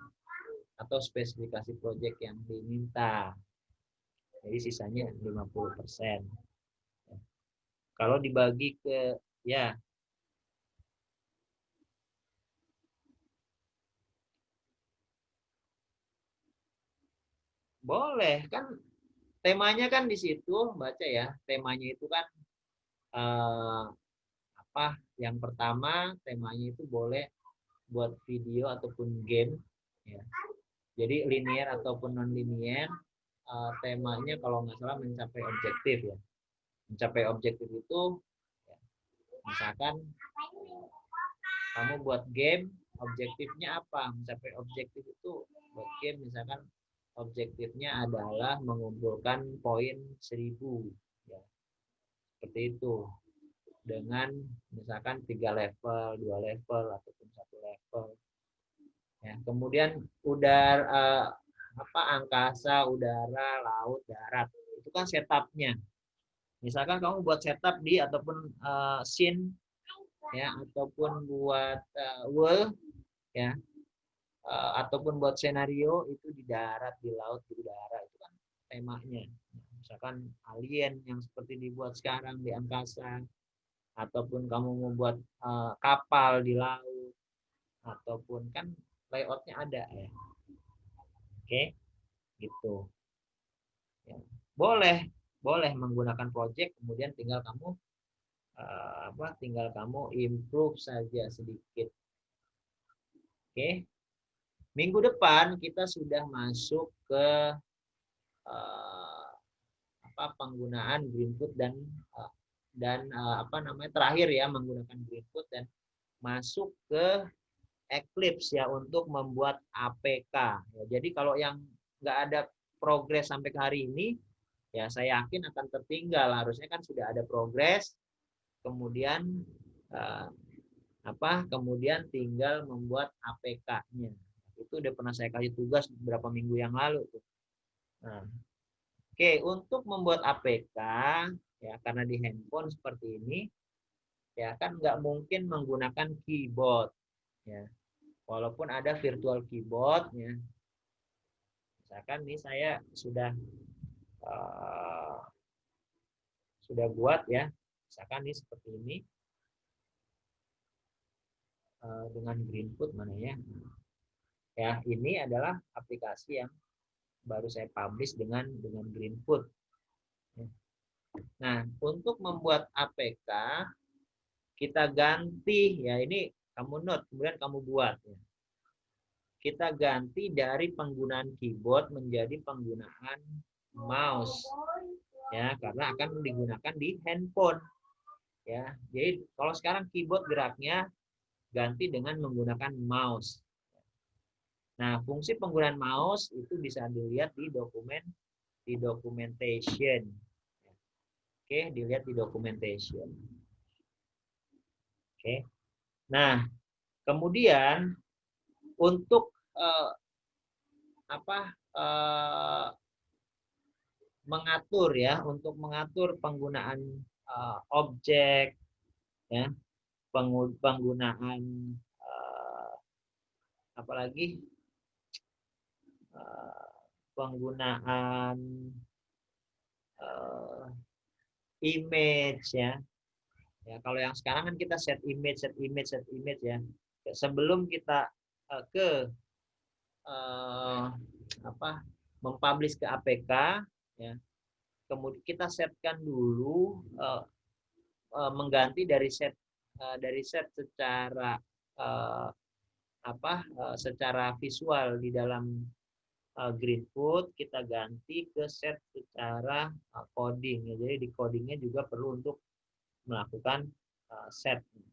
atau spesifikasi proyek yang diminta. Jadi sisanya 50%. Kalau dibagi ke ya boleh kan temanya kan di situ baca ya. Temanya itu kan apa? Yang pertama temanya itu boleh buat video ataupun game ya. Jadi linear ataupun non linear temanya kalau nggak salah mencapai objektif ya. Mencapai objektif itu ya, misalkan kamu buat game objektifnya apa? Mencapai objektif itu buat game misalkan objektifnya adalah mengumpulkan poin 1000 ya. Seperti itu. Dengan misalkan 3 level, 2 level ataupun 1 level. Ya, kemudian udara angkasa, udara, laut, darat. Itu kan setupnya. Misalkan kamu buat setup di ataupun scene ya ataupun buat world ya ataupun buat senario itu di darat, di laut, di udara itu kan temanya. Misalkan alien yang seperti dibuat sekarang di angkasa ataupun kamu membuat kapal di laut ataupun kan layoutnya ada ya. Oke, gitu. Ya. Boleh menggunakan project kemudian tinggal kamu tinggal kamu improve saja sedikit. Oke. Minggu depan kita sudah masuk ke penggunaan Greenfoot dan terakhir ya menggunakan Greenfoot dan masuk ke Eclipse ya untuk membuat APK. Ya, jadi kalau yang nggak ada progres sampai ke hari ini, ya saya yakin akan tertinggal. Harusnya kan sudah ada progres, kemudian kemudian tinggal membuat APK-nya. Itu udah pernah saya kasih tugas beberapa minggu yang lalu tuh. Nah, oke, untuk membuat APK ya karena di handphone seperti ini ya kan nggak mungkin menggunakan keyboard ya. Walaupun ada virtual keyboard ya. Misalkan nih saya sudah buat ya. Misalkan nih seperti ini dengan Greenfoot mana ya. Ya, ini adalah aplikasi yang baru saya publish dengan Greenfoot. Nah, untuk membuat APK kita ganti ya ini kamu note kemudian kamu buat ya. Kita ganti dari penggunaan keyboard menjadi penggunaan mouse ya karena akan digunakan di handphone ya. Jadi kalau sekarang keyboard geraknya ganti dengan menggunakan mouse. Nah, fungsi penggunaan mouse itu bisa dilihat di documentation. Oke, dilihat di documentation. Oke. Nah, kemudian untuk mengatur ya, untuk mengatur penggunaan objek ya, penggunaan apalagi penggunaan image ya. Ya, kalau yang sekarang kan kita set image ya. Sebelum kita mempublish ke APK ya. Kemudian kita setkan dulu mengganti dari set secara secara visual di dalam Greenfoot kita ganti ke set secara coding ya. Jadi di codingnya juga perlu untuk melakukan setting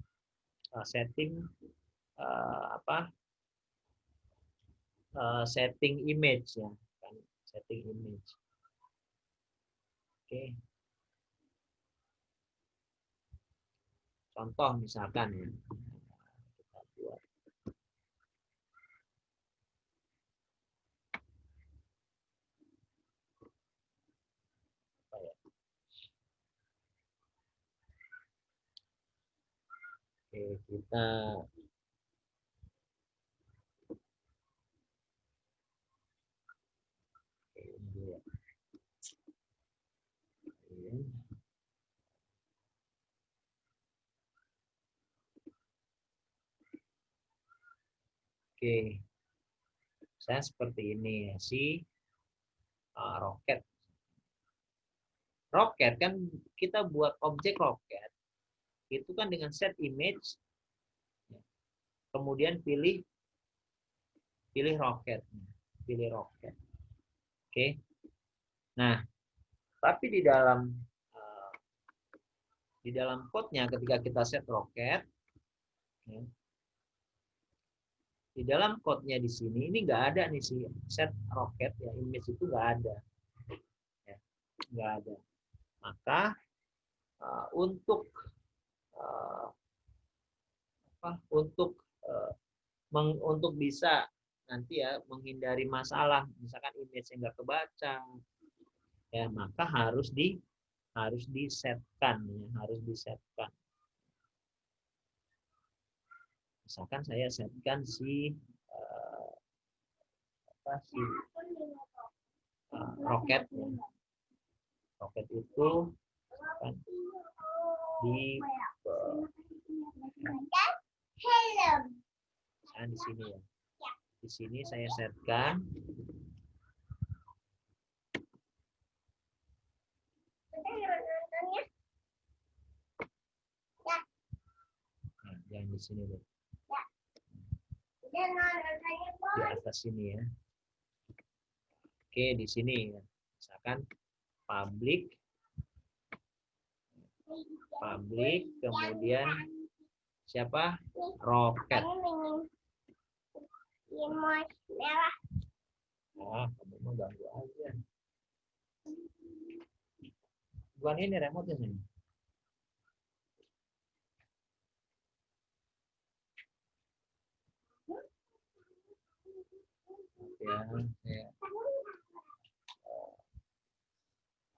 setting image ya kan setting image. Oke. Contoh misalkan ya kita buat Oke, kita ini dulu ya. Oke, saya seperti ini ya, si roket. Roket kan kita buat objek roket itu kan dengan set image, kemudian pilih roket, pilih roket. Oke. Nah, tapi di dalam code-nya ketika kita set roket, ya, di dalam code-nya di sini ini nggak ada nih si set roket ya, image itu nggak ada, ya, nggak ada. Maka untuk untuk bisa nanti ya menghindari masalah, misalkan image-nya nggak kebaca, ya maka harus disetkan, ya, harus disetkan. Misalkan saya setkan si roket, ya. Roket itu kan di di sini ya. Di sini saya setkan yang di sini deh. Di atas sini ya. Oke, di sini ya. Misalkan public, kemudian siapa? Roket. Kamu mau ganggu aja. Bukan ini remote ini. Ya, saya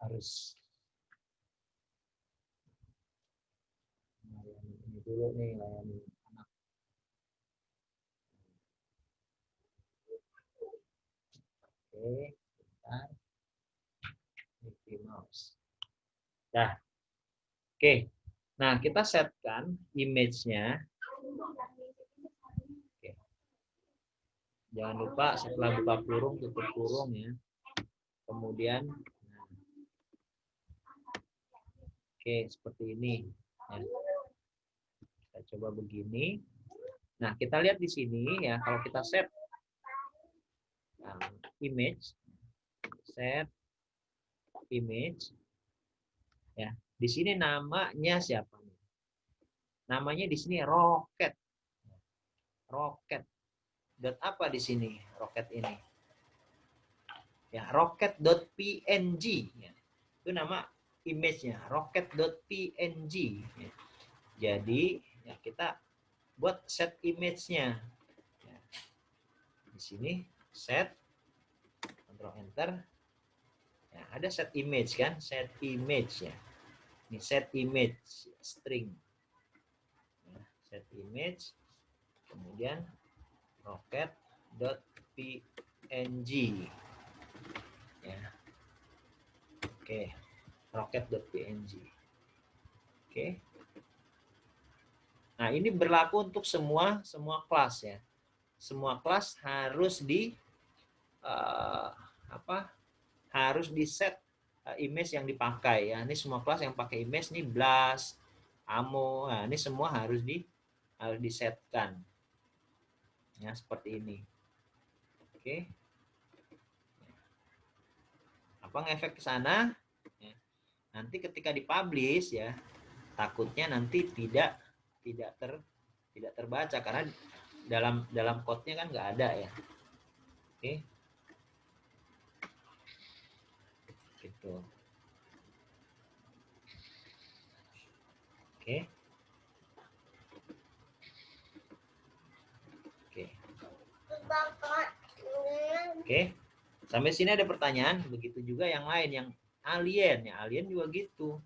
harus layani ini dulu nih, layani anak. Oke, bentar. Mickey Mouse. Nah, oke. Nah, kita setkan image-nya. Oke. Jangan lupa setelah buka kurung, tutup kurung ya. Kemudian, oke, seperti ini. Ya. Kita coba begini. Nah, kita lihat di sini ya, kalau kita set image, set image, ya, di sini namanya siapa? Namanya di sini roket. Roket. Dan apa di sini roket ini? Ya, roket.png. Ya. Itu nama image-nya, roket.png. Ya. Jadi, ya kita buat set image-nya. Ya. Di sini set, Ctrl Enter. Ya, ada set image kan, set image ya. Ini set image string. Ya, set image, kemudian roket.png. Ya. Oke, roket.png. Oke. Nah, ini berlaku untuk semua kelas ya. Semua kelas harus harus di set image yang dipakai ya. Ini semua kelas yang pakai image nih, Blast, Amo. Nah, ini semua harus disetkan. Ya, seperti ini. Oke. Apa ngefek ke sana? Ya. Nanti ketika dipublish ya, takutnya nanti tidak terbaca karena dalam code-nya kan nggak ada ya. Oke. Gitu. Oke. Oke. Oke. Sampai sini ada pertanyaan, begitu juga yang lain yang alien ya, alien juga gitu.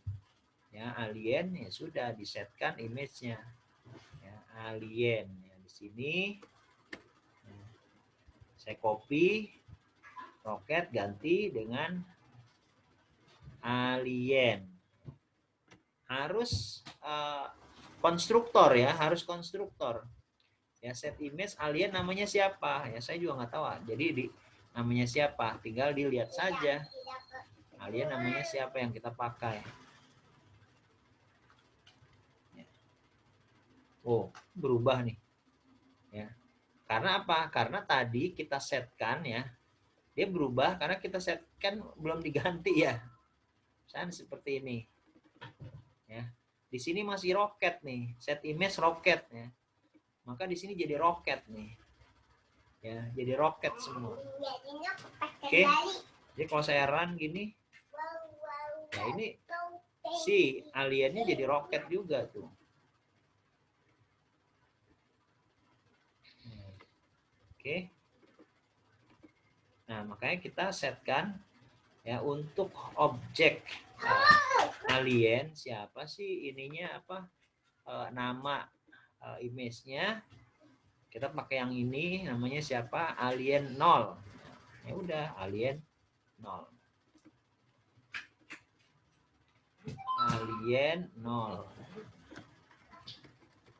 Ya, alien ya sudah disetkan image-nya. Ya, Alien. Ya, di sini saya copy roket ganti dengan alien. Harus konstruktor ya, harus konstruktor. Ya, set image alien namanya siapa? Ya saya juga nggak tahu. Jadi namanya siapa? Tinggal dilihat saja. Alien namanya siapa yang kita pakai. Oh, berubah nih. Ya. Karena apa? Karena tadi kita setkan ya. Dia berubah karena kita setkan belum diganti ya. Misalnya seperti ini. Ya. Di sini masih roket nih. Set image roket ya. Maka di sini jadi roket nih. Ya, jadi roket semua. Oke. Jadi kalau saya run gini, ya ini si aliennya jadi roket juga tuh. Oke. Nah, makanya kita setkan ya untuk objek alien siapa sih ininya apa nama image-nya kita pakai yang ini namanya siapa alien 0. Ya udah alien 0. Alien 0.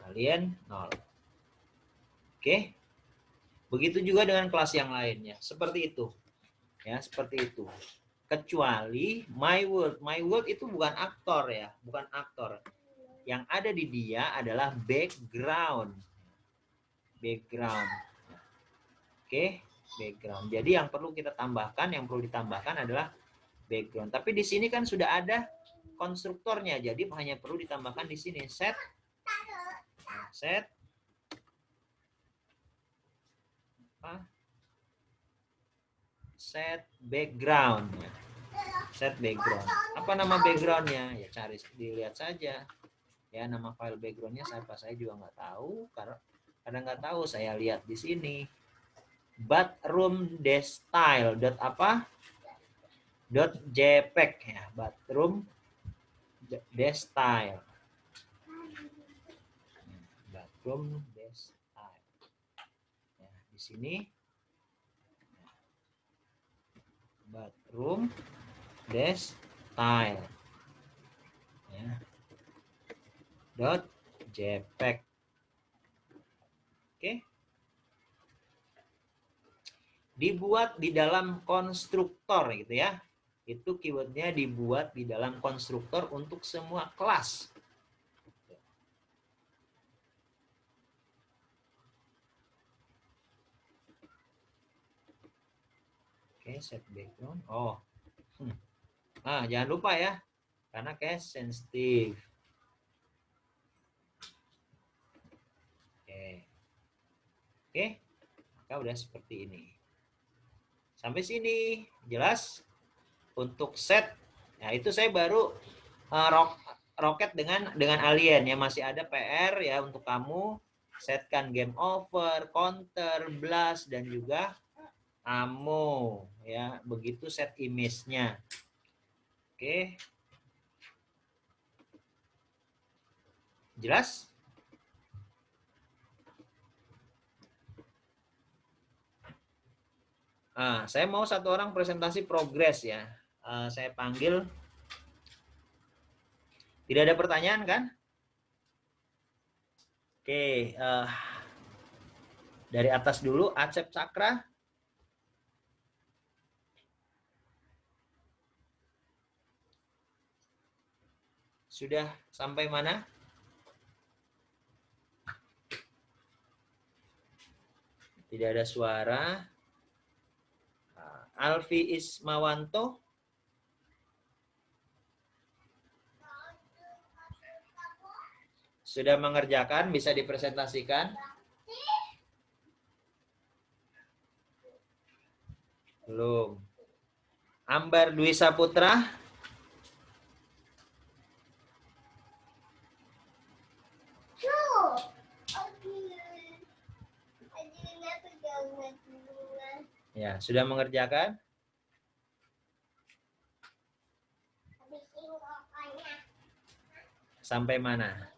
Alien 0. Oke. Begitu juga dengan kelas yang lainnya. Seperti itu. Ya, seperti itu. Kecuali my world itu bukan aktor ya, bukan aktor. Yang ada di dia adalah background. Oke, background. Jadi yang perlu kita tambahkan, yang perlu ditambahkan adalah background. Tapi di sini kan sudah ada konstruktornya, jadi hanya perlu ditambahkan di sini set background. Set background. Apa nama backgroundnya? Ya cari dilihat saja. Ya nama file backgroundnya saya juga nggak tahu karena kadang nggak tahu saya lihat di sini. Bathroom style dot apa? Dot jpeg ya. Bathroom style. Bathroom style. Ya, di sini bathroom style. Ya. Dot jpeg. Oke. Dibuat di dalam konstruktor gitu ya. Itu keywordnya dibuat di dalam konstruktor untuk semua kelas. Oke, set background. Oh. Jangan lupa ya. Karena case sensitive. Oke. Maka udah seperti ini. Sampai sini jelas. Untuk set, nah itu saya baru roket dengan alien ya, masih ada PR ya untuk kamu setkan game over, counter, blast dan juga ammo ya, begitu set image-nya. Oke. Jelas? Saya mau satu orang presentasi progres ya. Saya panggil. Tidak ada pertanyaan kan? Oke, dari atas dulu, Acep Cakra. Sudah sampai mana? Tidak ada suara. Alfi Ismawanto. Sudah mengerjakan, bisa dipresentasikan? Belum. Ambar Dwi Saputra. Ya, sudah mengerjakan? Sampai mana?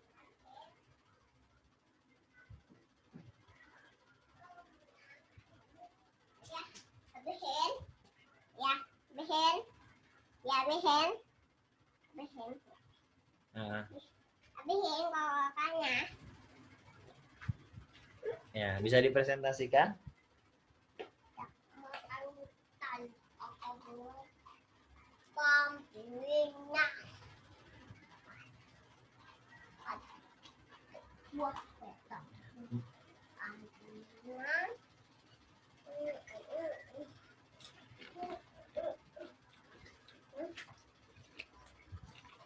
Nah. Ya, bisa dipresentasikan?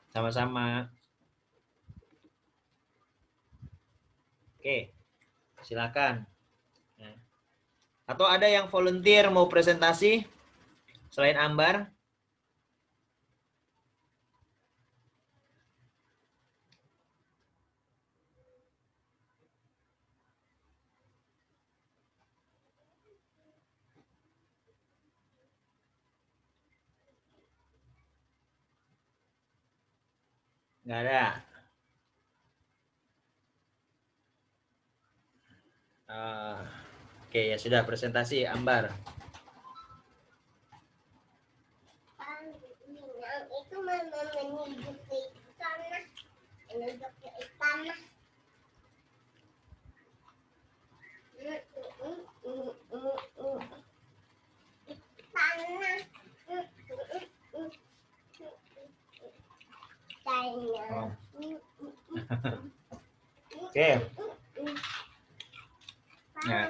Sama-sama. Oke, silakan. Ya. Atau ada yang volunteer mau presentasi selain Ambar? Nggak ada. Oke, ya sudah presentasi Ambar. Itu menuju ke sana, menuju ke istana. Oh. Oke. Nah.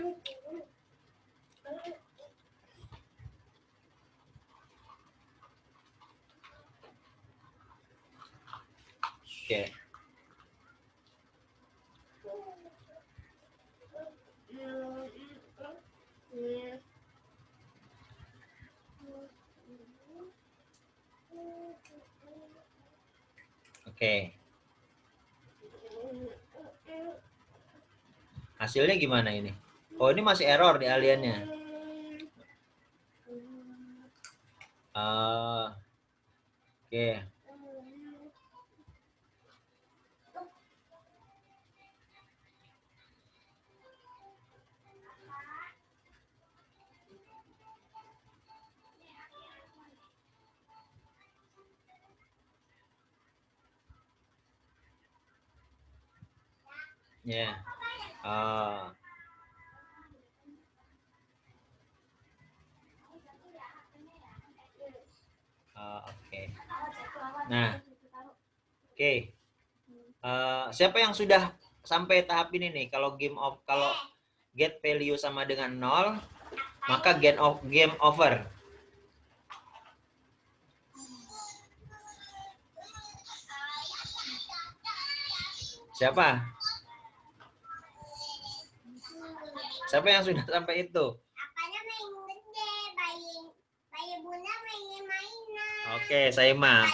Oke. Oke. Hasilnya gimana ini? Oh, ini masih error di aliannya. Oke. Ya. Oke. Nah, oke. Siapa yang sudah sampai tahap ini nih? Kalau kalau get value sama dengan 0, maka game over. Siapa? Siapa yang sudah sampai itu? Apanya main gede, bayi bunda main mainan. Oke, Saima.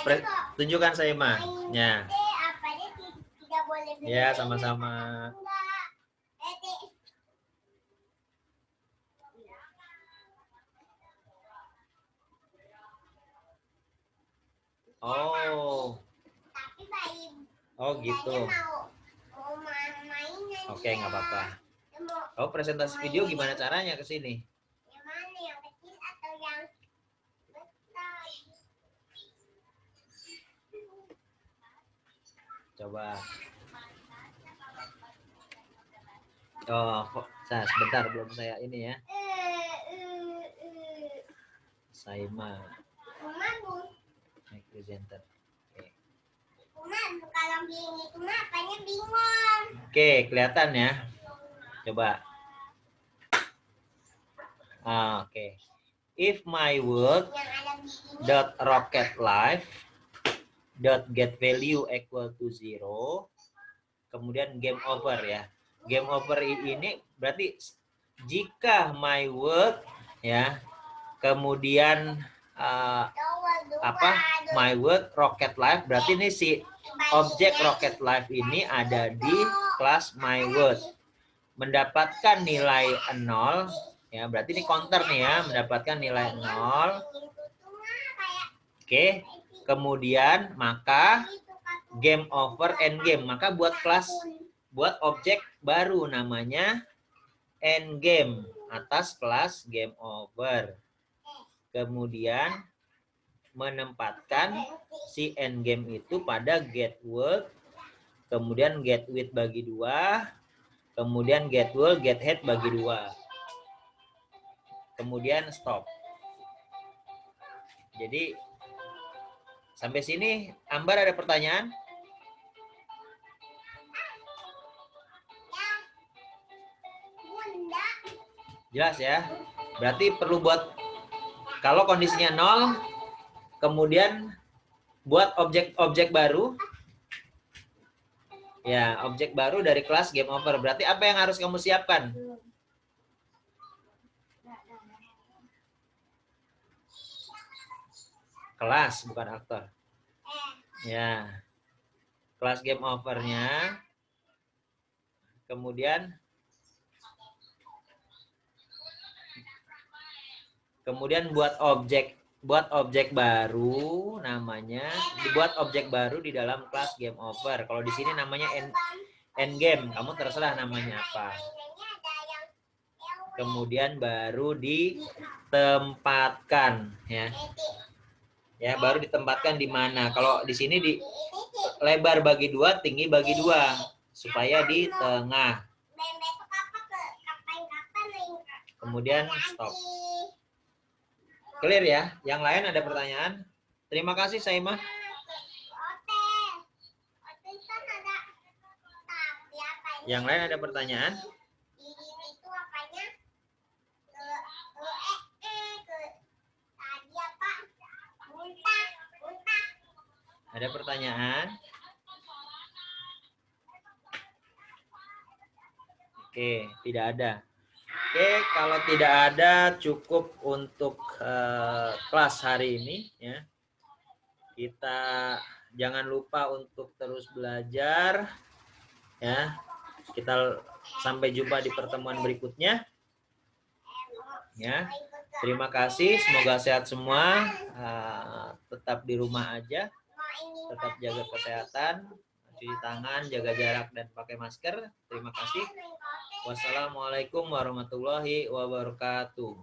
Tunjukkan Saima. Ya. Apanya tidak boleh beli. Ya, sama-sama. Oh. Tapi bayi. Oh, gitu. Mau mainan. Oke, nggak apa-apa. Oh, presentasi video gimana caranya ke sini? Yang mana, yang kecil atau yang besar? Coba. Oh, sebentar belum saya ini ya. Saima. Presenter. Kalau gini cuma apanya bingung. Oke, kelihatan ya. Coba. Oke. If my work dot rocket life dot get value equal to 0, kemudian game over ya. Game over ini berarti jika my work ya, kemudian my work rocket life, berarti ini si objek rocket life ini ada di kelas my work, mendapatkan nilai 0 ya, berarti ini counter nih ya, mendapatkan nilai 0. Oke, kemudian maka game over end game, maka buat objek baru namanya end game atas kelas game over. Kemudian menempatkan si endgame itu pada get world, kemudian get with bagi 2, kemudian get world, get head bagi 2. Kemudian stop. Jadi sampai sini Ambar ada pertanyaan? Bunda. Jelas ya? Berarti perlu buat, kalau kondisinya 0, kemudian buat objek baru. Ya, objek baru dari kelas game over. Berarti apa yang harus kamu siapkan? Kelas, bukan aktor. Ya. Kelas game overnya. Kemudian buat objek baru namanya, dibuat objek baru di dalam kelas game over. Kalau di sini namanya end game, kamu terserah namanya apa. Kemudian baru ditempatkan ya. Ya, baru ditempatkan di mana? Kalau di sini di lebar bagi 2, tinggi bagi 2 supaya di tengah. Kemudian stop. Clear ya? Yang lain ada pertanyaan? Terima kasih Saimah. Yang lain ada pertanyaan? Ada pertanyaan? Oke, tidak ada. Oke, kalau tidak ada cukup untuk kelas hari ini ya. Kita jangan lupa untuk terus belajar ya. Kita sampai jumpa di pertemuan berikutnya. Ya. Terima kasih, semoga sehat semua. Tetap di rumah aja. Tetap jaga kesehatan, cuci tangan, jaga jarak dan pakai masker. Terima kasih. Wassalamualaikum warahmatullahi wabarakatuh.